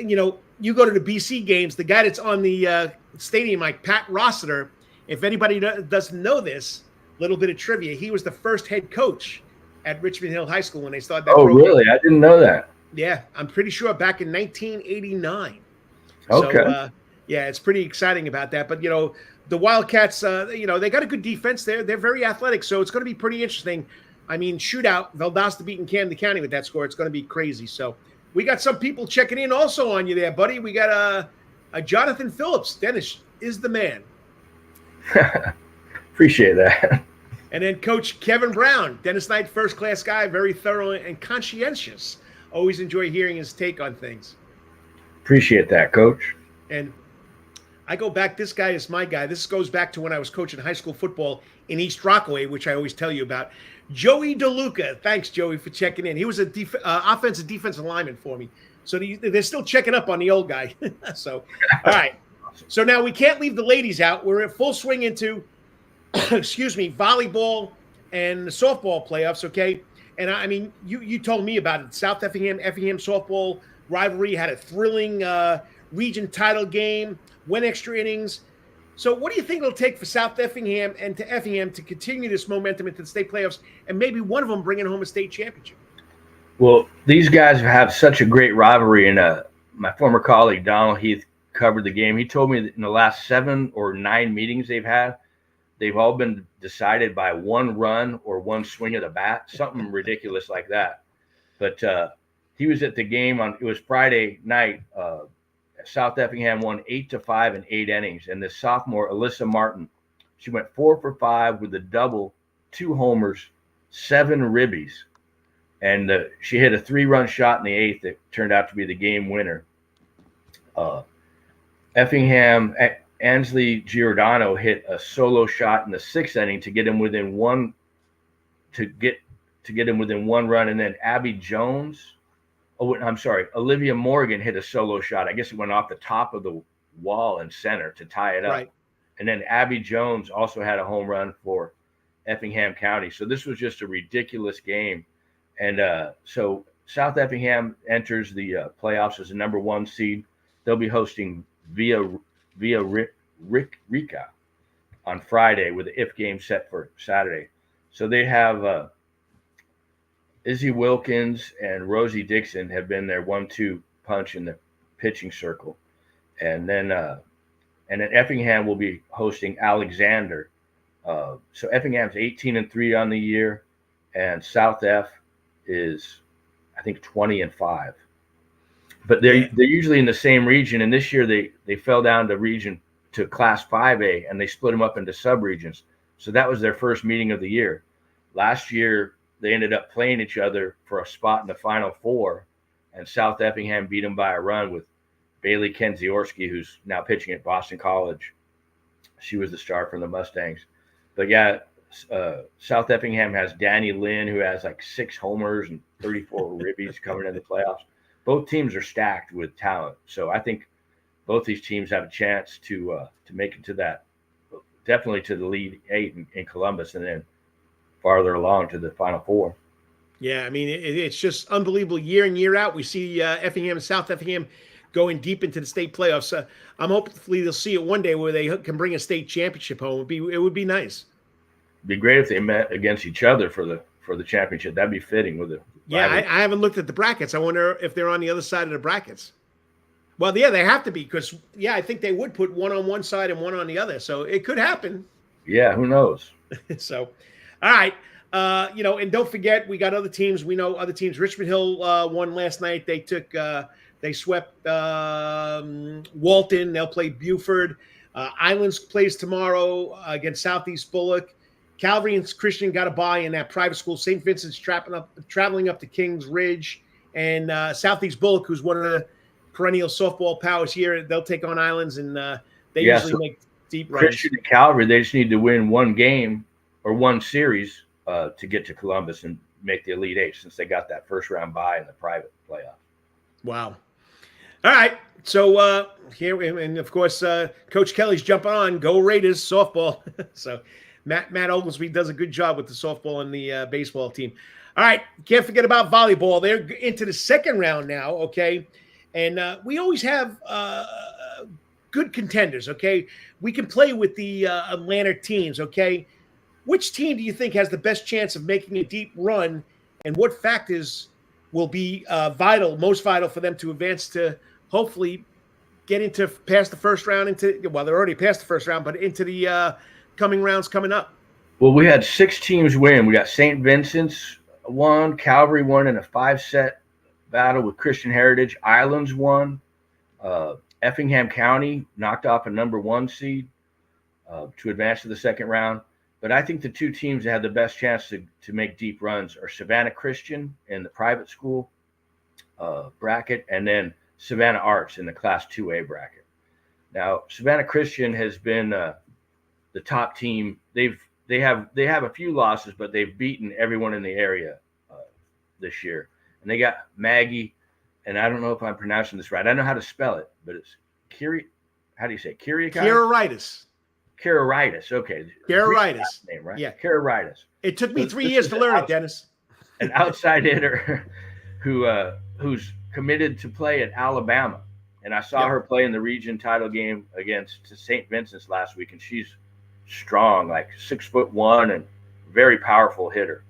you know, you go to the BC games, the guy that's on the stadium, like Pat Rossiter, if anybody doesn't know this, little bit of trivia, he was the first head coach at Richmond Hill High School when they started that program. Really? I didn't know that. Yeah, I'm pretty sure back in 1989. Okay. So, yeah, it's pretty exciting about that. But, you know, the Wildcats, you know, they got a good defense there. They're very athletic, so it's going to be pretty interesting. I mean, shootout, Valdosta beating Camden County with that score. It's going to be crazy. So we got some people checking in also on you there, buddy. We got a Jonathan Phillips. Dennis is the man. Appreciate that. And then Coach Kevin Brown, Dennis Knight, first-class guy, very thorough and conscientious. Always enjoy hearing his take on things. Appreciate that, Coach. And I go back, this guy is my guy. This goes back to when I was coaching high school football in East Rockaway, which I always tell you about. Joey DeLuca. Thanks, Joey, for checking in. He was a offensive defensive lineman for me. So they're still checking up on the old guy. So, all right. So now we can't leave the ladies out. We're in full swing into, volleyball and the softball playoffs, okay? And I mean, you told me about it. South Effingham softball rivalry had a thrilling region title game, went extra innings. So what do you think it'll take for South Effingham and to Effingham to continue this momentum into the state playoffs and maybe one of them bringing home a state championship? Well, these guys have such a great rivalry, and my former colleague Donald Heath covered the game. He told me that in the last 7 or 9 meetings they've had, they've all been decided by one run or one swing of the bat, something ridiculous like that. But he was at the game it was Friday night. South Effingham won 8-5 in 8 innings, and the sophomore Alyssa Martin, she went 4 for 5 with a double, 2 homers, 7 ribbies, and she hit a 3-run shot in the 8th that turned out to be the game winner. Effingham, Ansley Giordano hit a solo shot in the 6th inning to get him within one run, and then Olivia Morgan hit a solo shot. I guess it went off the top of the wall in center to tie it up. Right. And then Abby Jones also had a home run for Effingham County. So this was just a ridiculous game. And so South Effingham enters the playoffs as the number 1 seed. They'll be hosting Via Rica on Friday with the IF game set for Saturday. So they have Izzy Wilkins and Rosie Dixon have been their 1-2 punch in the pitching circle. And then Effingham will be hosting Alexander. So Effingham's 18-3 on the year, and South F is, I think, 20-5. But they're usually in the same region, and this year they fell down to Class 5A, and they split them up into subregions. So that was their first meeting of the year. Last year, they ended up playing each other for a spot in the Final Four, and South Effingham beat them by a run with Bailey Kenziorski, who's now pitching at Boston College. She was the star from the Mustangs. But yeah, South Effingham has Danny Lynn, who has like 6 homers and 34 ribbies coming in the playoffs. Both teams are stacked with talent, so I think both these teams have a chance to make it to that, definitely to the lead 8 in Columbus, and then farther along to the Final Four. Yeah, I mean, it's just unbelievable year in, year out. We see Effingham and South Effingham going deep into the state playoffs. I'm hopefully they'll see it one day where they can bring a state championship home. It would be nice. It'd be great if they met against each other for the championship. That'd be fitting with it. Yeah, I haven't looked at the brackets. I wonder if they're on the other side of the brackets. Well, yeah, they have to be because, I think they would put one on one side and one on the other. So it could happen. Yeah, who knows? So, all right. And don't forget, we got other teams. We know other teams. Richmond Hill won last night. They swept Walton. They'll play Buford. Islands plays tomorrow against Southeast Bulloch. Calvary and Christian got a bye in that private school. St. Vincent's traveling up to Kings Ridge. And Southeast Bulloch, who's one of the perennial softball powers here, they'll take on Islands, and they usually make deep runs. Christian and Calvary, they just need to win one game or one series to get to Columbus and make the Elite 8, since they got that first round bye in the private playoff. Wow. All right. So here, and of course, Coach Kelly's jumping on. Go Raiders softball. So Matt Oglesby does a good job with the softball and the baseball team. All right. Can't forget about volleyball. They're into the second round now. Okay. And we always have good contenders. Okay. We can play with the Atlanta teams. Okay. Which team do you think has the best chance of making a deep run, and what factors will be most vital for them to advance to hopefully get past the first round they're already past the first round, but into the coming rounds coming up? Well, we had 6 teams win. We got St. Vincent's won, Calvary won in a 5-set battle with Christian Heritage. Islands won. Effingham County knocked off a number 1 seed to advance to the second round. But I think the 2 teams that have the best chance to make deep runs are Savannah Christian in the private school bracket, and then Savannah Arts in the Class 2A bracket. Now, Savannah Christian has been the top team. They have a few losses, but they've beaten everyone in the area this year. And they got Maggie, and I don't know if I'm pronouncing this right. I know how to spell it, but it's Kiri. How do you say it? Kiriakis. Kiriakis. Okay. Kiriakis. Name, right? Yeah. Kiriakis. It took me 3 years to learn it, Dennis. An outside hitter who's committed to play at Alabama. And I saw her play in the region title game against St. Vincent's last week, and she's strong, like 6'1" and very powerful hitter.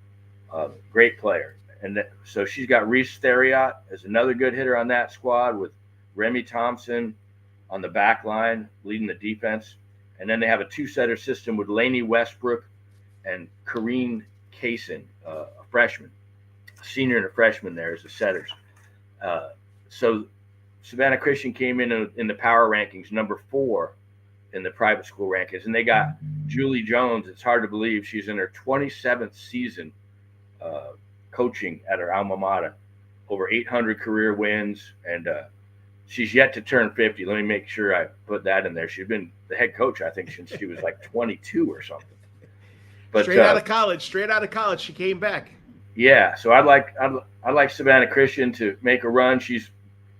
Great player. And so she's got Reese Theriot as another good hitter on that squad, with Remy Thompson on the back line leading the defense. And then they have a two-setter system with Lainey Westbrook and Corrine Kaysen, a freshman, a senior and a freshman there as the setters. So Savannah Christian came in the power rankings, number 4 in the private school rankings. And they got Julie Jones. It's hard to believe she's in her 27th season coaching at her alma mater, over 800 career wins, and she's yet to turn 50. Let me make sure I put that in there. She's been the head coach, I think, since she was like 22 or something. But straight out of college, she came back. Yeah, so I'd like Savannah Christian to make a run. She's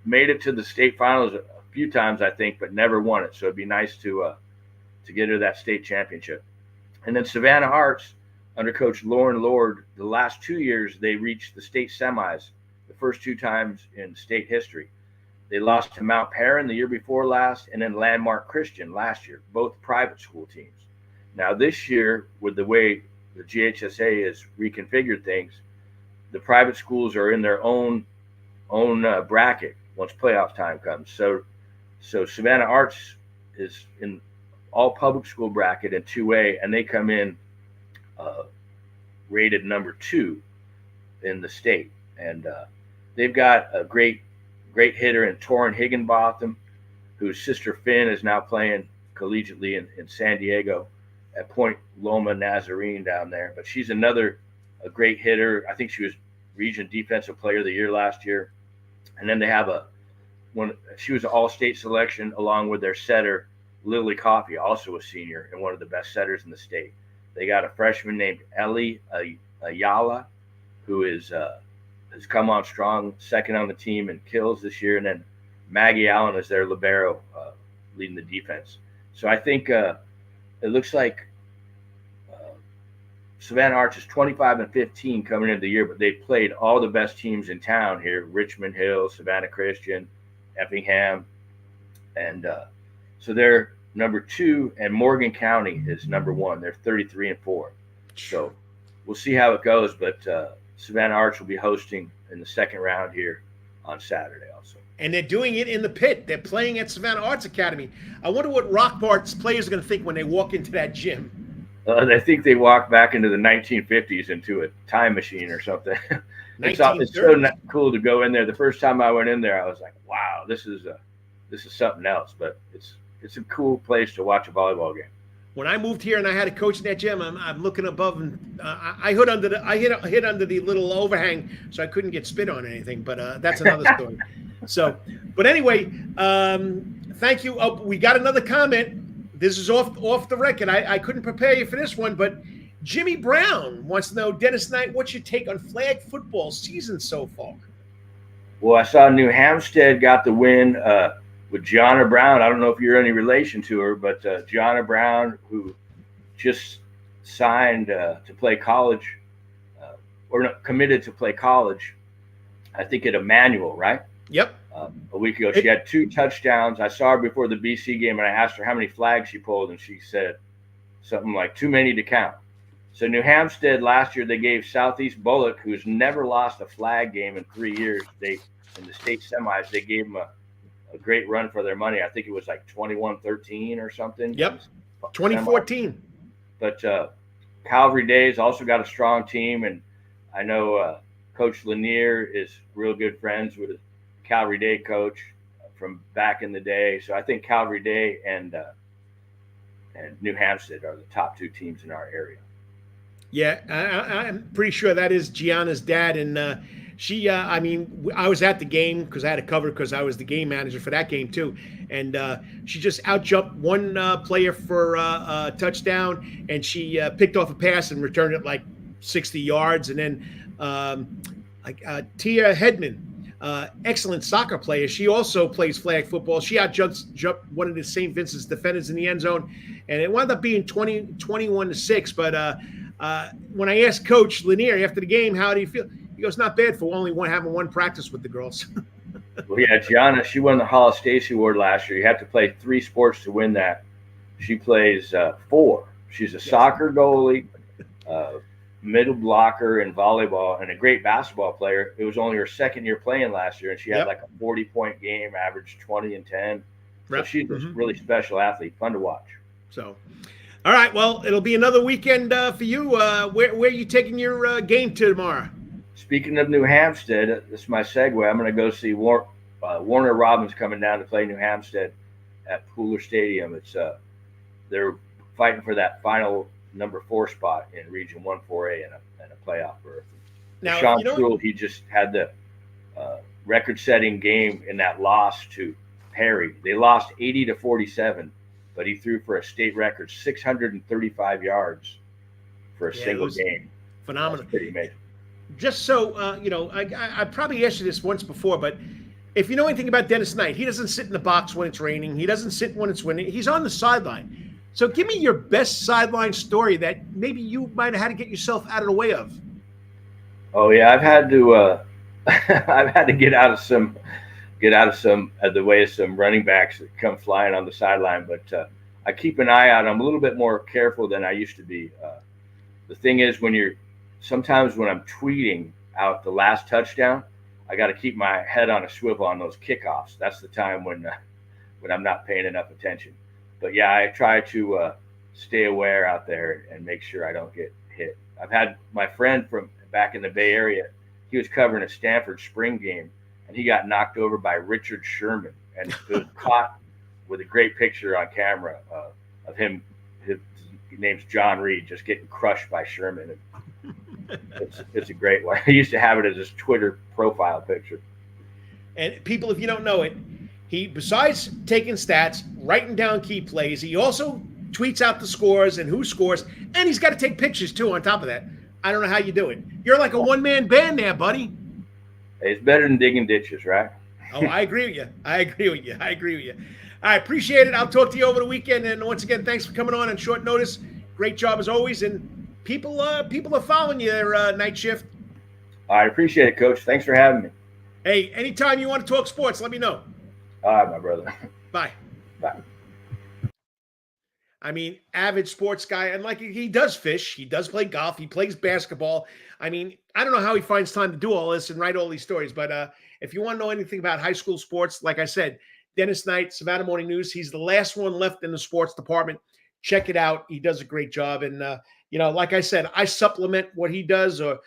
made it to the state finals a few times, I think, but never won it. So it'd be nice to get her that state championship. And then Savannah Arts, under Coach Lauren Lord, the last 2 years they reached the state semis, the first 2 times in state history. They lost to Mount Perrin the year before last, and then Landmark Christian last year, both private school teams. Now this year, with the way the GHSA has reconfigured things, the private schools are in their own bracket once playoff time comes. So Savannah Arts is in all public school bracket in 2A, and they come in rated number 2 in the state. And they've got a great hitter in Torrin Higginbotham, whose sister Finn is now playing collegiately in San Diego at Point Loma Nazarene down there. But she's a great hitter. I think she was Region Defensive Player of the Year last year. And then they have she was an all-state selection along with their setter, Lily Coffey, also a senior and one of the best setters in the state. They got a freshman named Ellie Ayala, who has come on strong, second on the team in kills this year. And then Maggie Allen is their libero, leading the defense. So I think it looks like Savannah Arts is 25-15 coming into the year, but they played all the best teams in town here: Richmond Hill, Savannah Christian, Effingham. And so they're number 2, and Morgan County is number 1. They're 33-4. So we'll see how it goes, but Savannah Arts will be hosting in the second round here on Saturday also. And they're doing it in the pit. They're playing at Savannah Arts Academy. I wonder what Rockport's players are going to think when they walk into that gym. I think they walk back into the 1950s into a time machine or something. It's so cool to go in there. The first time I went in there, I was like, wow, this is something else. But it's a cool place to watch a volleyball game. When I moved here and I had a coach in that gym, I'm looking above, and I hit under the little overhang, so I couldn't get spit on anything. But that's another story. So, but anyway, thank you. We got another comment. This is off the record. I couldn't prepare you for this one, but Jimmy Brown wants to know, Dennis Knight, what's your take on flag football season so far? Well, I saw New Hampstead got the win with Gianna Brown. I don't know if you're any relation to her, but Gianna Brown, who just signed to play college, or not, committed to play college, I think at Emmanuel, right? Yep. A week ago. She had 2 touchdowns. I saw her before the BC game, and I asked her how many flags she pulled, and she said something like too many to count. So New Hampstead last year, they gave Southeast Bulloch, who's never lost a flag game in 3 years, in the state semis, they gave them a great run for their money. I think it was like 21-13 or something. Yep. 2014. But Calvary Days also got a strong team, and I know Coach Lanier is real good friends with Calvary Day coach from back in the day. So I think Calvary Day and New Hampstead are the top 2 teams in our area. Yeah, I'm pretty sure that is Gianna's dad, and She, I mean, I was at the game because I had to cover because I was the game manager for that game too. And she just outjumped one player for a touchdown, and she picked off a pass and returned it like 60 yards. And then Tia Hedman, excellent soccer player. She also plays flag football. She jumped one of the St. Vincent's defenders in the end zone, and it wound up being 21-6. But when I asked Coach Lanier after the game, how do you feel? He goes, not bad for only having one practice with the girls. Well, yeah, Gianna, she won the Hollis Stacy Award last year. You have to play 3 sports to win that. She plays 4. She's a soccer goalie, middle blocker in volleyball, and a great basketball player. It was only her second year playing last year, and she had like a 40-point game, averaged 20 and 10. So she's a really special athlete, fun to watch. So, all right, well, it'll be another weekend for you. Where are you taking your game to tomorrow? Speaking of New Hampstead, this is my segue. I'm going to go see Warner Robins coming down to play New Hampstead at Pooler Stadium. It's they're fighting for that final number 4 spot in Region 1-4A and a playoff berth. Now, Sean Poole, he just had the record-setting game in that loss to Perry. They lost 80-47, but he threw for a state record 635 yards for a single game. Phenomenal. That's pretty amazing. Just so I probably asked you this once before, but if you know anything about Dennis Knight, he doesn't sit in the box when it's raining. He doesn't sit when it's winning. He's on the sideline. So give me your best sideline story that maybe you might have had to get yourself out of the way of. Oh yeah, I've had to get out of the way of some running backs that come flying on the sideline, but I keep an eye out. I'm a little bit more careful than I used to be. The thing is, sometimes when I'm tweeting out the last touchdown, I got to keep my head on a swivel on those kickoffs. That's the time when I'm not paying enough attention. But yeah, I try to stay aware out there and make sure I don't get hit. I've had my friend from back in the Bay Area. He was covering a Stanford spring game, and he got knocked over by Richard Sherman, and it was caught with a great picture on camera of him. His name's John Reed, just getting crushed by Sherman. It's a great one. He used to have it as his Twitter profile picture. And people, if you don't know it, he, besides taking stats, writing down key plays, he also tweets out the scores and who scores, and he's got to take pictures too on top of that. I don't know how you do it. You're like a one-man band there, buddy. It's better than digging ditches, right? Oh, I agree with you. I appreciate it. I'll talk to you over the weekend. And once again, thanks for coming on short notice. Great job as always. And people are following you there, Night Shift. I appreciate it, Coach. Thanks for having me. Hey, anytime you want to talk sports, let me know. All right, my brother. Bye. Bye. I mean, avid sports guy. And like, he does fish. He does play golf. He plays basketball. I mean, I don't know how he finds time to do all this and write all these stories. But if you want to know anything about high school sports, like I said, Dennis Knight, Savannah Morning News, he's the last one left in the sports department. Check it out. He does a great job. And, like I said, I supplement what he does, or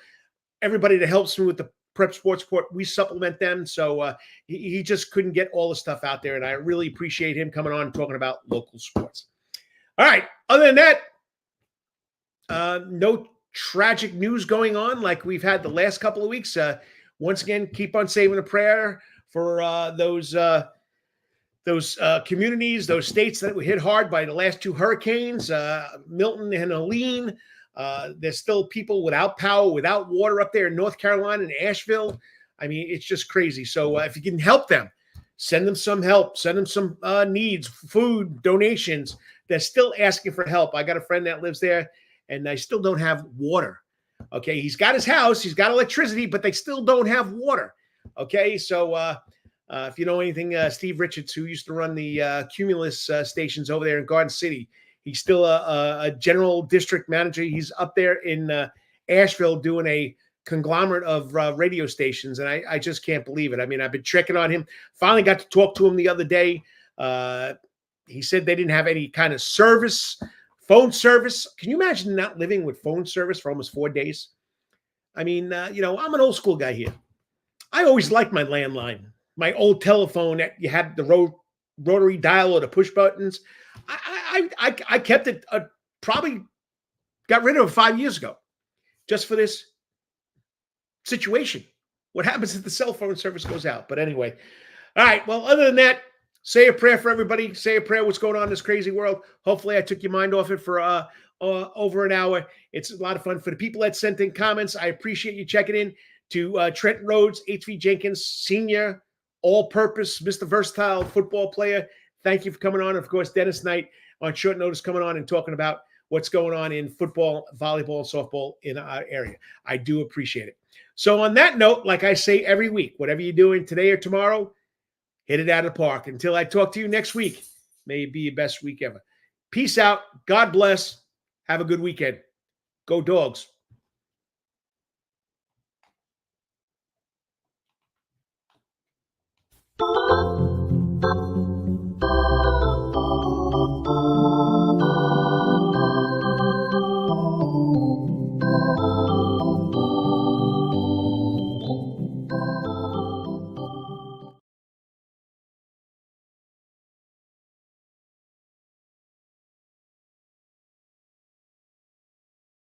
everybody that helps me with the Prep Sports Report, we supplement them. So he just couldn't get all the stuff out there. And I really appreciate him coming on and talking about local sports. All right. Other than that, no tragic news going on like we've had the last couple of weeks. Once again, keep on saving a prayer for those communities, those states that were hit hard by the last 2 hurricanes, Milton and Helene. There's still people without power, without water up there in North Carolina and Asheville. I mean, it's just crazy. So if you can help them, send them some help, send them some needs, food, donations. They're still asking for help. I got a friend that lives there, and they still don't have water. Okay, he's got his house, he's got electricity, but they still don't have water. Okay, so if you know anything, Steve Richards, who used to run the Cumulus stations over there in Garden City, he's still a general district manager. He's up there in Asheville doing a conglomerate of radio stations, and I just can't believe it. I mean, I've been checking on him. Finally got to talk to him the other day. He said they didn't have any kind of service, phone service. Can you imagine not living with phone service for almost 4 days? I mean, I'm an old school guy here. I always liked my landline, my old telephone that you had the rotary dial or the push buttons. I kept it, probably got rid of it 5 years ago just for this situation. what happens if the cell phone service goes out? But anyway, all right. Well, other than that, say a prayer for everybody. Say a prayer what's going on in this crazy world. Hopefully I took your mind off it for over an hour. It's a lot of fun. For the people that sent in comments, I appreciate you checking in. To Trenton Rhodes, HV Jenkins, senior, all-purpose, Mr. Versatile football player. Thank you for coming on. Of course, Dennis Knight on short notice coming on and talking about what's going on in football, volleyball, softball in our area. I do appreciate it. So on that note, like I say every week, whatever you're doing today or tomorrow, hit it out of the park. Until I talk to you next week, may it be your best week ever. Peace out. God bless. Have a good weekend. Go Dogs.